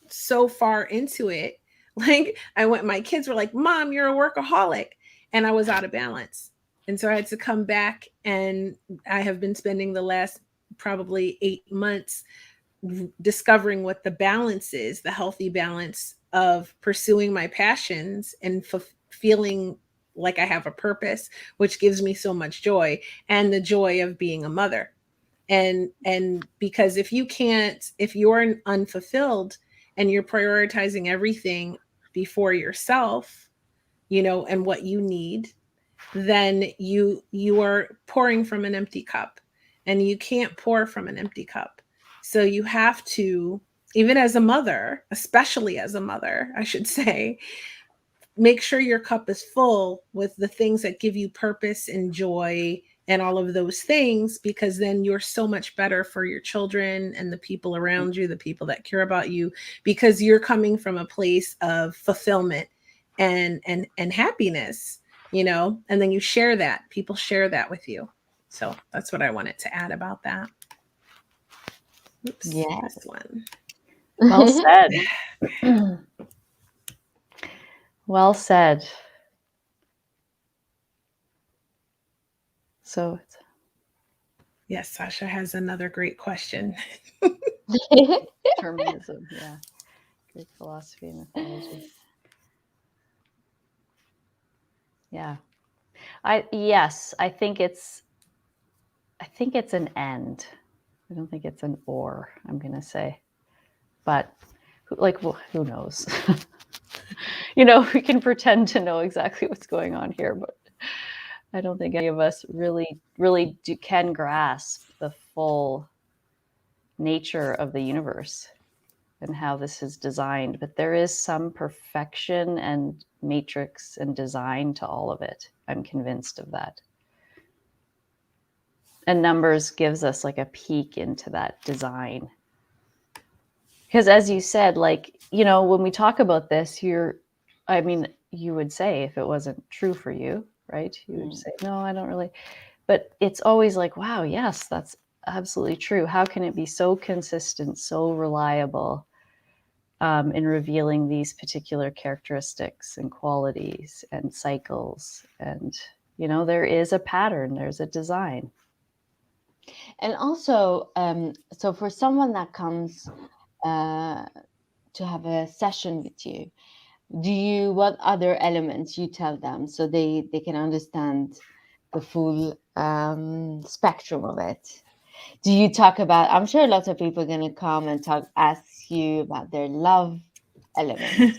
so far into it. Like my kids were like, "Mom, you're a workaholic." And I was out of balance. And so I had to come back, and I have been spending the last probably 8 months discovering what the balance is, the healthy balance of pursuing my passions and feeling like I have a purpose, which gives me so much joy, and the joy of being a mother. And because if you're unfulfilled and you're prioritizing everything before yourself, and what you need, then you are pouring from an empty cup, and you can't pour from an empty cup. So you have to, even as a mother, especially as a mother, I should say, make sure your cup is full with the things that give you purpose and joy and all of those things, because then you're so much better for your children and the people around you, the people that care about you, because you're coming from a place of fulfillment and happiness, and then you share that. People share that with you. So that's what I wanted to add about that. Oops, Yeah. this one. Well said. Well said. So Yes, Sasha has another great question. determinism, yeah. Greek philosophy and mythology. Yeah. I think it's an and. I don't think it's an or, I'm going to say. But who knows? We can pretend to know exactly what's going on here, but I don't think any of us really can grasp the full nature of the universe and how this is designed. But there is some perfection and matrix and design to all of it. I'm convinced of that. And numbers gives us like a peek into that design. Because as you said, when we talk about this, you would say, if it wasn't true for you, right? You would say, no, I don't really. But it's always like, wow, yes, that's absolutely true. How can it be so consistent, so reliable in revealing these particular characteristics and qualities and cycles? And, there is a pattern, there's a design. And also, so for someone that comes to have a session with you, what other elements you tell them so they can understand the full spectrum of it? Do you talk about, I'm sure lots of people are going to come and ask you about their love elements,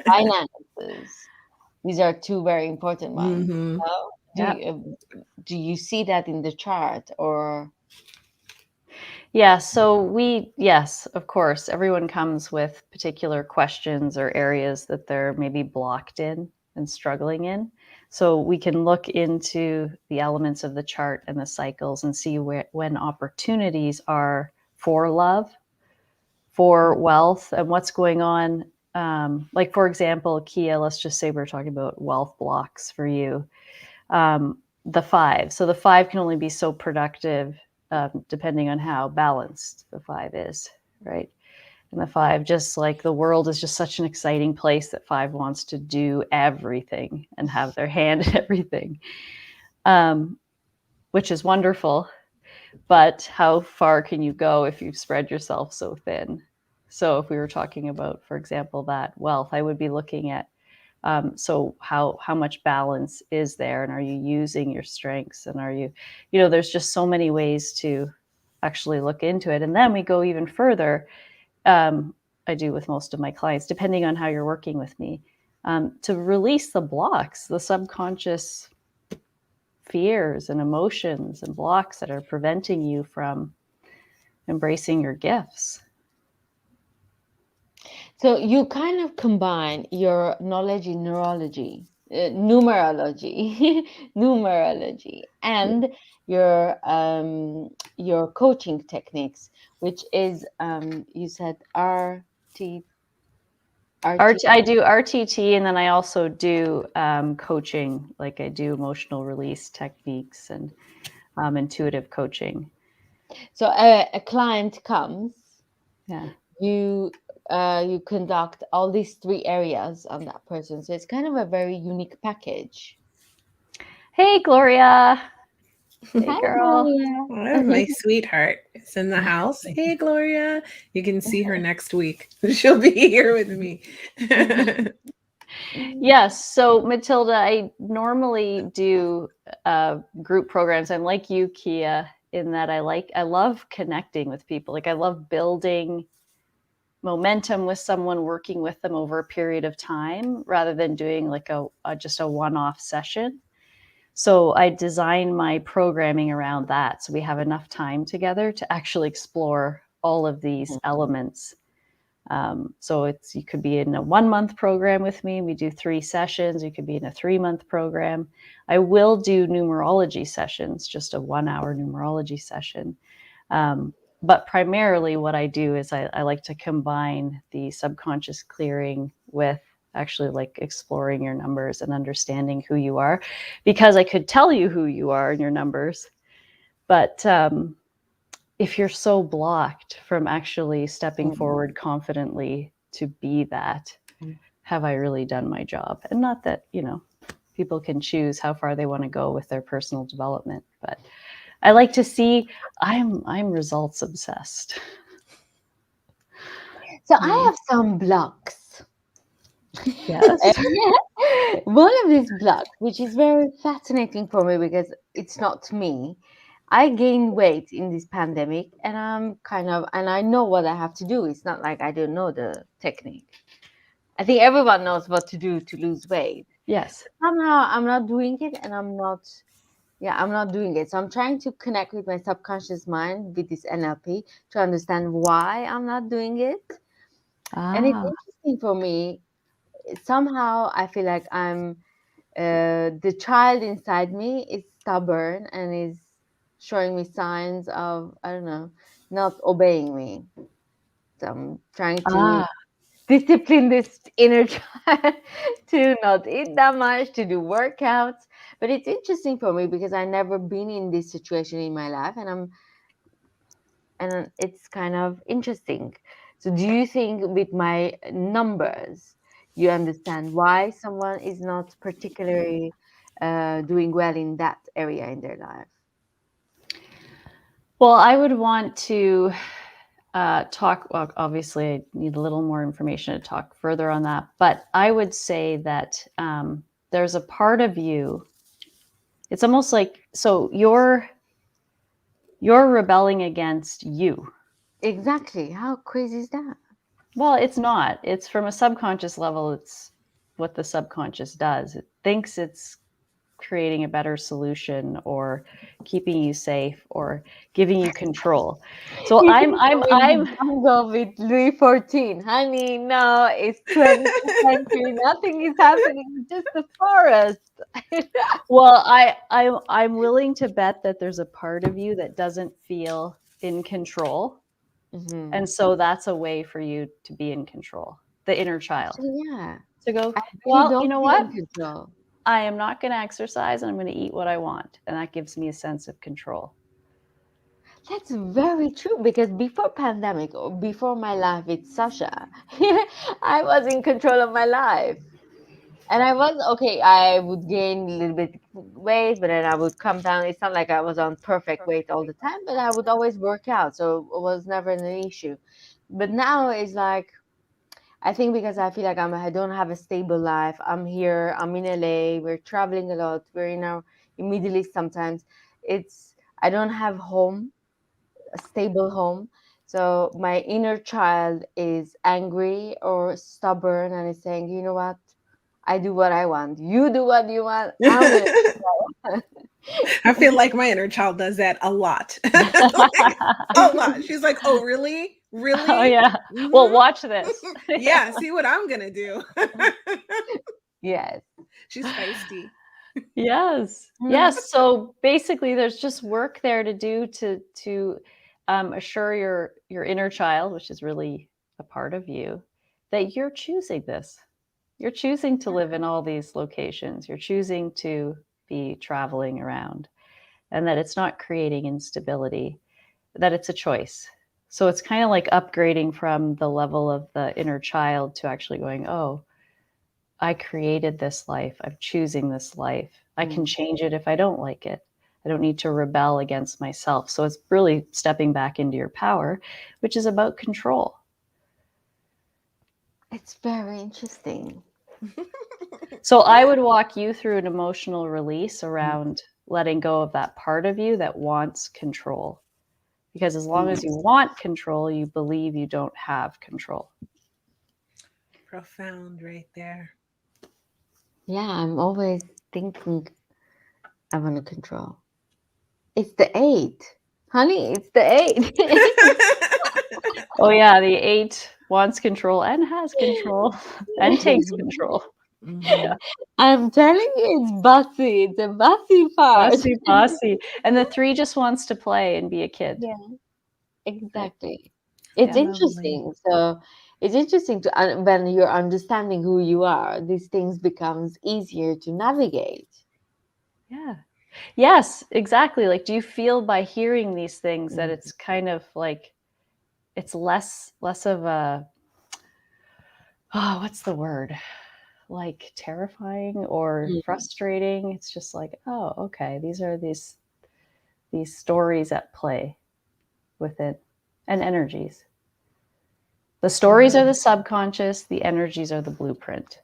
finances. These are two very important ones. Mm-hmm. Do you see that in the chart or? Yeah, so yes, of course, everyone comes with particular questions or areas that they're maybe blocked in and struggling in. So we can look into the elements of the chart and the cycles and see when opportunities are for love, for wealth, and what's going on. Like, for example, Kia, let's just say we're talking about wealth blocks for you. The 5. So the 5 can only be so productive depending on how balanced the 5 is, right? And the 5, just like the world is just such an exciting place that 5 wants to do everything and have their hand in everything, which is wonderful. But how far can you go if you've spread yourself so thin? So if we were talking about, for example, that wealth, I would be looking at so how much balance is there, and are you using your strengths, and are you, there's just so many ways to actually look into it. And then we go even further. I do with most of my clients, depending on how you're working with me, to release the blocks, the subconscious fears and emotions and blocks that are preventing you from embracing your gifts. So you kind of combine your knowledge in numerology, numerology, and your coaching techniques, which is you said RT. I do RTT, and then I also do coaching, like I do emotional release techniques and intuitive coaching. So a client comes, yeah, you conduct all these 3 areas on that person. So it's kind of a very unique package. Hey, Gloria. Hey, Hi, girl. Gloria. My sweetheart is in the house. Hey, Gloria. You can see her next week. She'll be here with me. Yes. So, Matilda, I normally do group programs. I'm like you, Kia, in that I love connecting with people. Like, I love building momentum with someone, working with them over a period of time, rather than doing like just a one-off session. So I design my programming around that, so we have enough time together to actually explore all of these elements. So you could be in a 1-month program with me. We do 3 sessions. You could be in a 3-month program. I will do numerology sessions, just a 1-hour numerology session. But primarily what I do is I like to combine the subconscious clearing with actually like exploring your numbers and understanding who you are, because I could tell you who you are in your numbers. But if you're so blocked from actually stepping forward confidently to be that, have I really done my job? And not that, people can choose how far they want to go with their personal development, but I like to see I'm results obsessed. So I have some blocks. Yes. One of these blocks, which is very fascinating for me because it's not me. I gained weight in this pandemic, and and I know what I have to do. It's not like I don't know the technique. I think everyone knows what to do to lose weight. Yes. Somehow I'm not doing it, and I'm not doing it. So I'm trying to connect with my subconscious mind with this NLP to understand why I'm not doing it. And it's interesting for me. Somehow I feel like the child inside me is stubborn and is showing me signs of, I don't know, not obeying me. So I'm trying to discipline this inner child to not eat that much, to do workouts. But it's interesting for me because I've never been in this situation in my life, and it's kind of interesting. So do you think with my numbers, you understand why someone is not particularly doing well in that area in their life? Well, I would want to talk. Well, obviously, I need a little more information to talk further on that. But I would say that there's a part of you. It's almost like, so you're rebelling against you. Exactly. How crazy is that? Well, it's not. It's from a subconscious level. It's what the subconscious does. It thinks it's creating a better solution or keeping you safe or giving you control. So I'm go with Louis XIV, honey. No, it's 20th century. Nothing is happening. It's just the forest. well, I'm willing to bet that there's a part of you that doesn't feel in control. Mhm. And so that's a way for you to be in control, the inner child. Actually, yeah. To go, I really well, don't you know feel what? in control. I am not going to exercise and I'm going to eat what I want. And that gives me a sense of control. That's very true because before pandemic or before my life with Sasha, I was in control of my life. And I was okay, I would gain a little bit weight, but then I would come down. It's not like I was on perfect weight all the time, but I would always work out. So it was never an issue. But now it's like I think because I feel like I don't have a stable life. I'm here, I'm in LA, we're traveling a lot, we're in Middle East sometimes. I don't have home, a stable home. So my inner child is angry or stubborn and is saying, you know what? I do what I want. You do what you want. I'm gonna do what I want. I feel like my inner child does that a lot. Like, a lot. She's like, oh, really? Really? Oh, yeah. Mhm. Well, watch this. Yeah, see what I'm going to do. Yes. She's feisty. Yes. Mm. Yes. So basically, there's just work there to do to assure your inner child, which is really a part of you, that you're choosing this. You're choosing to live in all these locations. You're choosing to be traveling around, and that it's not creating instability, that it's a choice. So it's kind of like upgrading from the level of the inner child to actually going, oh, I created this life. I'm choosing this life. I can change it if I don't like it. I don't need to rebel against myself. So it's really stepping back into your power, which is about control. It's very interesting. So I would walk you through an emotional release around letting go of that part of you that wants control. Because as long as you want control, you believe you don't have control. Profound right there. Yeah, I'm always thinking I want to control. It's the 8. Honey, it's the 8. Oh, yeah, the 8 wants control and has control and takes control. Mhm. I'm telling you, it's bossy. It's a bossy part. Bossy, bossy. And the 3 just wants to play and be a kid. Yeah, exactly. It's Yeah. interesting. So it's interesting when you're understanding who you are, these things becomes easier to navigate. Yeah. Yes, exactly. Like, do you feel by hearing these things that it's kind of like it's less of a what's the word? Like terrifying or frustrating. It's just like, oh, okay, these are these stories at play with it and energies. The stories are the subconscious, the energies are the blueprint.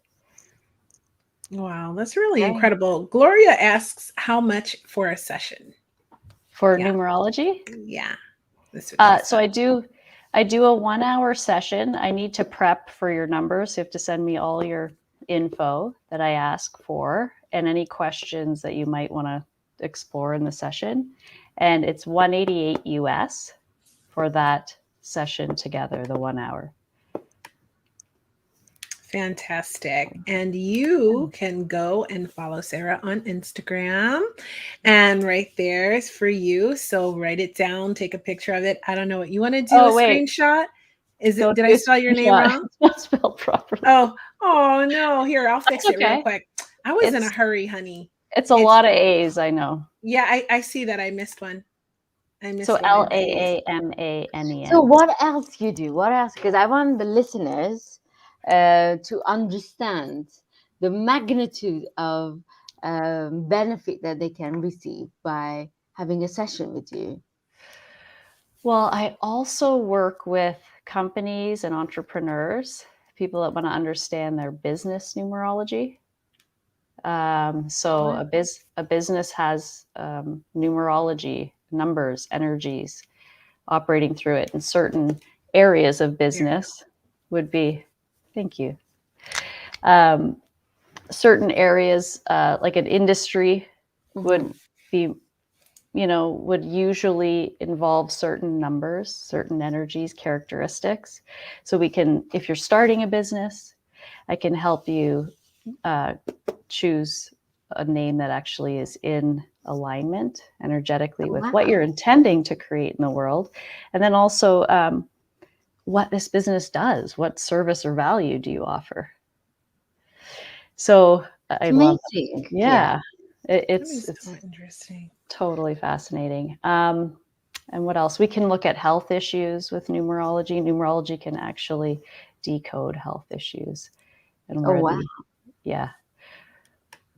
Wow, that's really incredible. Gloria asks how much for a session? For Yeah. numerology? Yeah. That's what she So said. I do a 1 hour session. I need to prep for your numbers. So you have to send me all your info that I ask for and any questions that you might want to explore in the session. And it's $188 US for that session together, the 1 hour. Fantastic. And you can go and follow Sara on Instagram. And right there is for you. So write it down, take a picture of it. I don't know what you want to do. Oh, a wait. screenshot? Is it? Don't Did do I a spell your name screenshot. wrong? It's not spelled properly. Oh no. Here, I'll fix it real okay. quick. I was in a hurry, honey. It's a lot of A's, I know. Yeah, I see that. I missed one. So LAAMANEN. So what else you do? What else? Because I want the listeners to understand the magnitude of benefit that they can receive by having a session with you. Well, I also work with companies and entrepreneurs, people that want to understand their business numerology. So a business has numerology, numbers, energies operating through it, and certain areas of business would be, thank you. certain areas, like an industry would Mhm. be, would usually involve certain numbers, certain energies, characteristics. So we can, if you're starting a business, I can help you choose a name that actually is in alignment energetically with what you're Wow. intending to create in the world. And then also what this business does, what service or value do you offer? So It's I love, amazing. Yeah. yeah, That is so it's interesting. totally fascinating. And what else? We can look at health issues with numerology. Numerology can actually decode health issues and Oh where wow. yeah,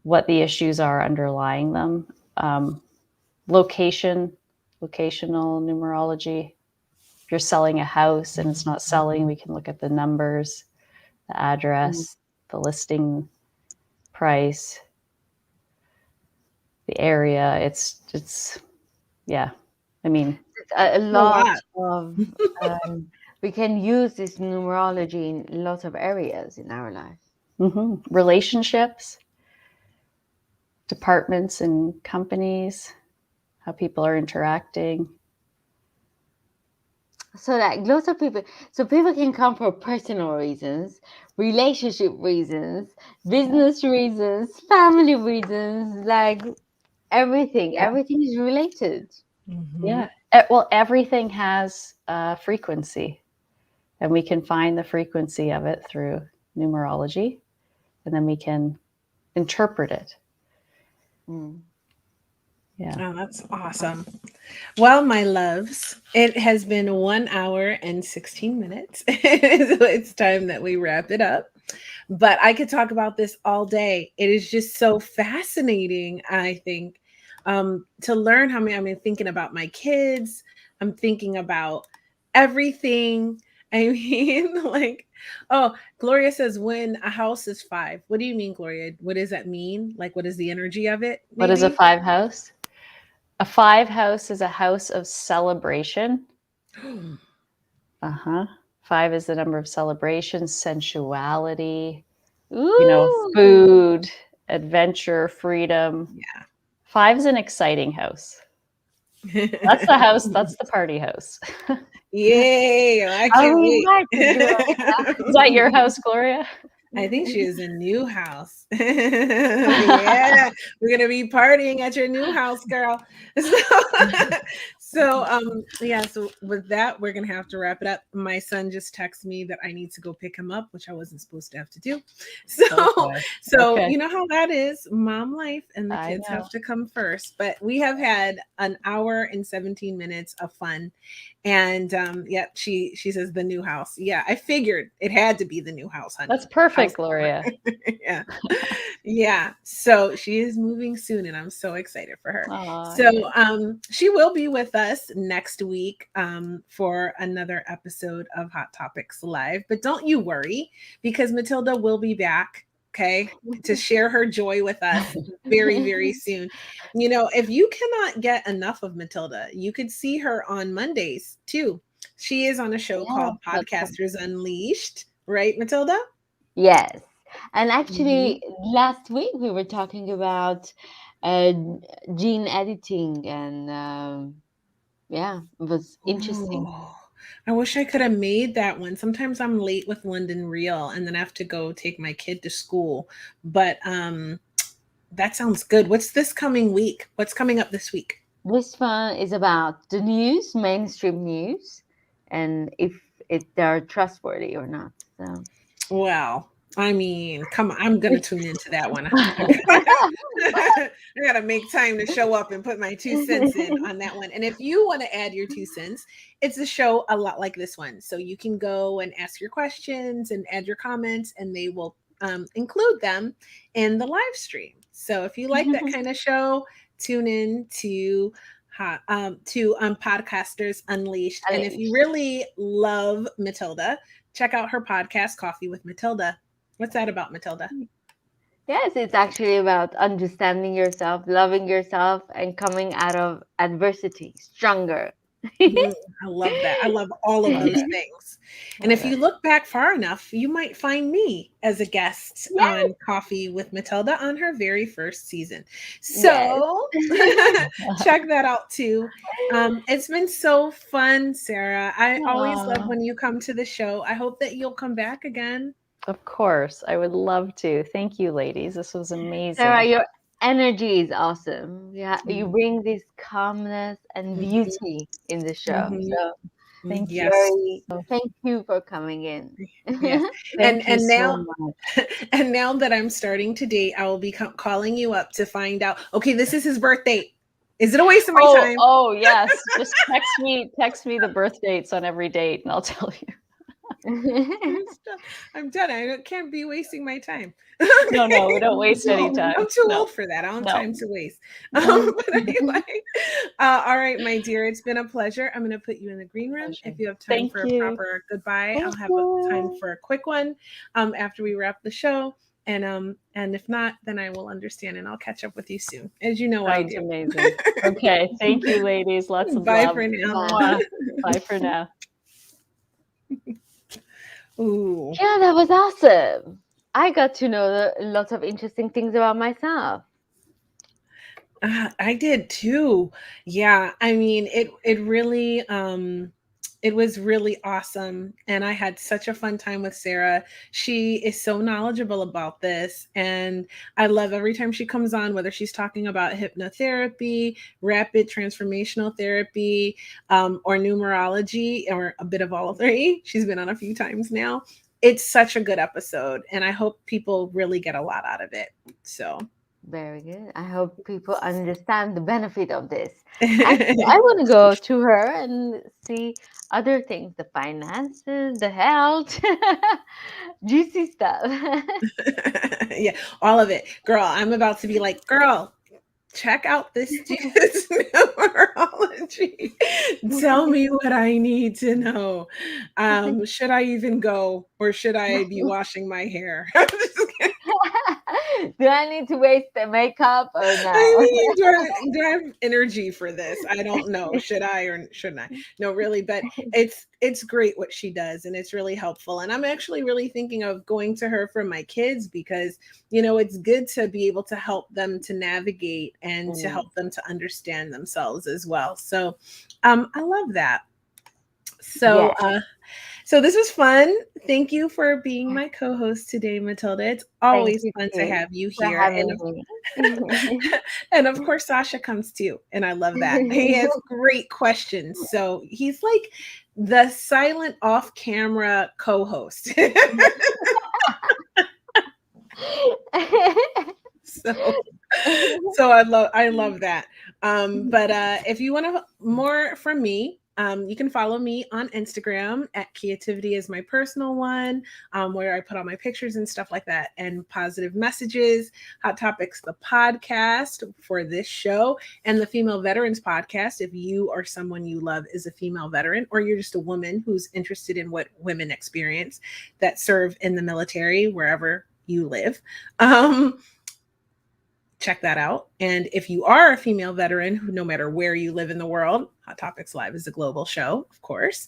what the issues are underlying them. Um, location, locational numerology. If you're selling a house and it's not selling, we can look at the numbers, the Mm. address, the listing price, the area. It's yeah. I mean, It's a A lot lot. of we can use this numerology in lots of areas in our life. relationships, departments and companies, how people are interacting. So like lots of people, so people can come for personal reasons, relationship reasons, Yeah. business reasons, family reasons, like everything. Yeah. Everything is related. Hmm. Yeah. Well, everything has a frequency, and we can find the frequency of it through numerology, and then we can interpret it. Mm. Yeah. Oh, that's awesome. Well, my loves, it has been 1 hour and 16 minutes. So it's time that we wrap it up. But I could talk about this all day. It is just so fascinating, I think, to learn how many. I mean, thinking about my kids, I'm thinking about everything. I mean, like, oh, Gloria says when a house is five. What do you mean, Gloria? What does that mean? Like, what is the energy of it, What is a maybe? five house? A five house is a house of celebration. Uh-huh. Five is the number of celebration, sensuality, Ooh. food, adventure, freedom. Five is an exciting house. That's the house, that's the party house. Yay! I Are can't we wait. invited, Is that your house, Gloria? I think she Gloria? is a new house. Yeah, we're gonna be partying at your new house, girl. Yeah, so with that, we're gonna have to wrap it up. My son just texted me that I need to go pick him up, which I wasn't supposed to have to do. So, Oh boy. so Okay. you know how that is, mom life, and the I kids know. have to come first. But we have had an hour and 17 minutes of fun. And yeah, she says the new house. Yeah, I figured it had to be the new house, That's honey. House perfect, number. Gloria. Yeah. Yeah. So she is moving soon and I'm so excited for her. Oh, So yeah. she will be with us next week for another episode of Hot Topics Live. But don't you worry, because Matilda will be back, okay, to share her joy with us very, very soon. You know, if you cannot get enough of Matilda, you could see her on Mondays too. She is on a show Yeah, called that's right. Podcasters Unleashed, right, Matilda? Yes. And Mhm. actually, last week we were talking about uh, gene editing, and yeah, it was interesting. Oh, I wish I could have made that one. Sometimes I'm late with London Real and then I have to go take my kid to school. But that sounds good. What's this coming week? What's coming up this week? This one is about the news, mainstream news, and if they're trustworthy or not. So. Well, I mean, come on, I'm gonna tune into that one. I gotta make time to show up and put my 2 cents in on that one. And if you want to add your 2 cents, it's a show a lot like this one. So you can go and ask your questions and add your comments, and they will include them in the live stream. So if you like that kind of show, tune in to Podcasters Unleashed. And if you Unleashed. really love Matilda, check out her podcast, Coffee with Matilda. What's that about, Matilda? Yes, it's actually about understanding yourself, loving yourself, and coming out of adversity stronger. I love that. I love all of those things. And if you look back far enough, you might find me as a guest Yes, on Coffee with Matilda on her very first season. yes. So check that out too. It's been so fun, Sarah. I always love Aw, when you come to the show. I hope that you'll come back again. of course, I would love to. Thank you, ladies. This was Sarah, amazing. your energy is awesome. You Mhm. bring this calmness and Mhm. beauty in the show. Mhm. So Thank you. Yes. very thank you for coming in. Yes. And Thank you and so now much. and now that I'm starting to date, I will be calling you up to find out, okay, this is his birth date. Is it a waste of my Oh, time? oh yes. Just text me the birth dates on every date and I'll tell you. I'm done. I can't be wasting my time. No, we don't waste any time. I'm too No, old for that. I don't have no. time to waste. But anyway, all right, my dear, it's been a pleasure. I'm going to put you in the green room. Pleasure. If you have time Thank for a you. proper goodbye, Thank I'll have a time you. for a quick one after we wrap the show. And if not, then I will understand and I'll catch up with you soon, as you know I Sounds do. amazing. Okay. Thank you, ladies. Lots of Bye love. for now. Bye. Mwah. Bye for now. Ooh. Yeah, that was awesome. I got to know lots of interesting things about myself. I did too. Yeah, I mean, it was really awesome, and I had such a fun time with Sarah. She is so knowledgeable about this, and I love every time she comes on, whether she's talking about hypnotherapy, rapid transformational therapy, or numerology, or a bit of all three. She's been on a few times now. It's such a good episode, and I hope people really get a lot out of it. So. Very good. I hope people understand the benefit of this. Actually, I want to go to her and see other things, the finances, the health, juicy stuff. Yeah, all of it. Girl, I'm about to be like, girl, check out this dude's numerology. Tell me what I need to know. Should I even go or should I be washing my hair? I'm just kidding. Do I need to waste the makeup or I no? mean, do I have energy for this? I don't know. Should I or shouldn't I? No, really, but it's great what she does and it's really helpful. And I'm actually really thinking of going to her for my kids because it's good to be able to help them to navigate and to Mm, help them to understand themselves as well. So I love that. So yeah. so this was fun. Thank you for being my co-host today, Matilda. It's Thank always you fun to too have you for here. having me. And of course Sasha comes too, and I love that. He has great questions. So he's like the silent off-camera co-host. so so I love that. But if you want to more from me, you can follow me on Instagram at Creativity is my personal one, where I put all my pictures and stuff like that, and positive messages, Hot Topics, the podcast for this show, and the Female Veterans podcast. If you or someone you love is a female veteran, or you're just a woman who's interested in what women experience that serve in the military wherever you live. Um, Check that out. And if you are a female veteran, who no matter where you live in the world, Hot Topics Live is a global show, of course.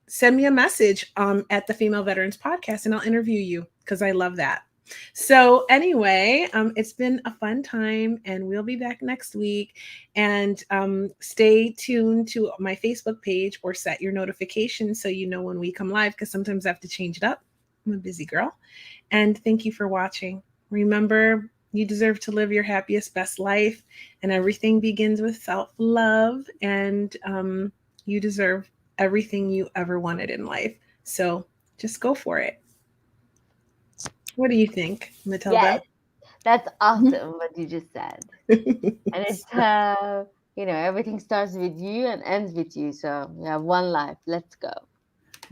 Send me a message at the Female Veterans Podcast, and I'll interview you because I love that. So anyway, it's been a fun time, and we'll be back next week. And stay tuned to my Facebook page or set your notifications so you know when we come live, because sometimes I have to change it up. I'm a busy girl. And thank you for watching. Remember, you deserve to live your happiest, best life, and everything begins with self-love. And you deserve everything you ever wanted in life. So just go for it. What do you think, Yes, Matilda? that's awesome what you just said. And it's everything starts with you and ends with you. So you have one life. Let's go.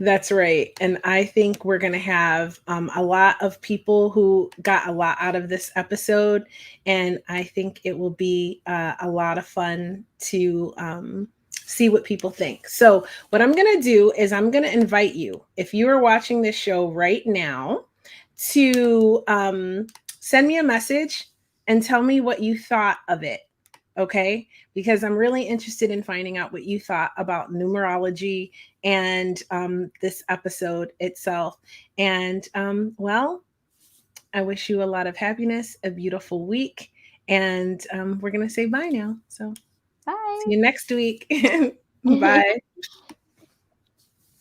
That's right. And I think we're going to have a lot of people who got a lot out of this episode. And I think it will be a lot of fun to see what people think. So, what I'm going to do is I'm going to invite you, if you are watching this show right now, to send me a message and tell me what you thought of it. Okay, because I'm really interested in finding out what you thought about numerology and this episode itself. And well, I wish you a lot of happiness, a beautiful week, and we're going to say bye now. So see Bye. you next week. Bye.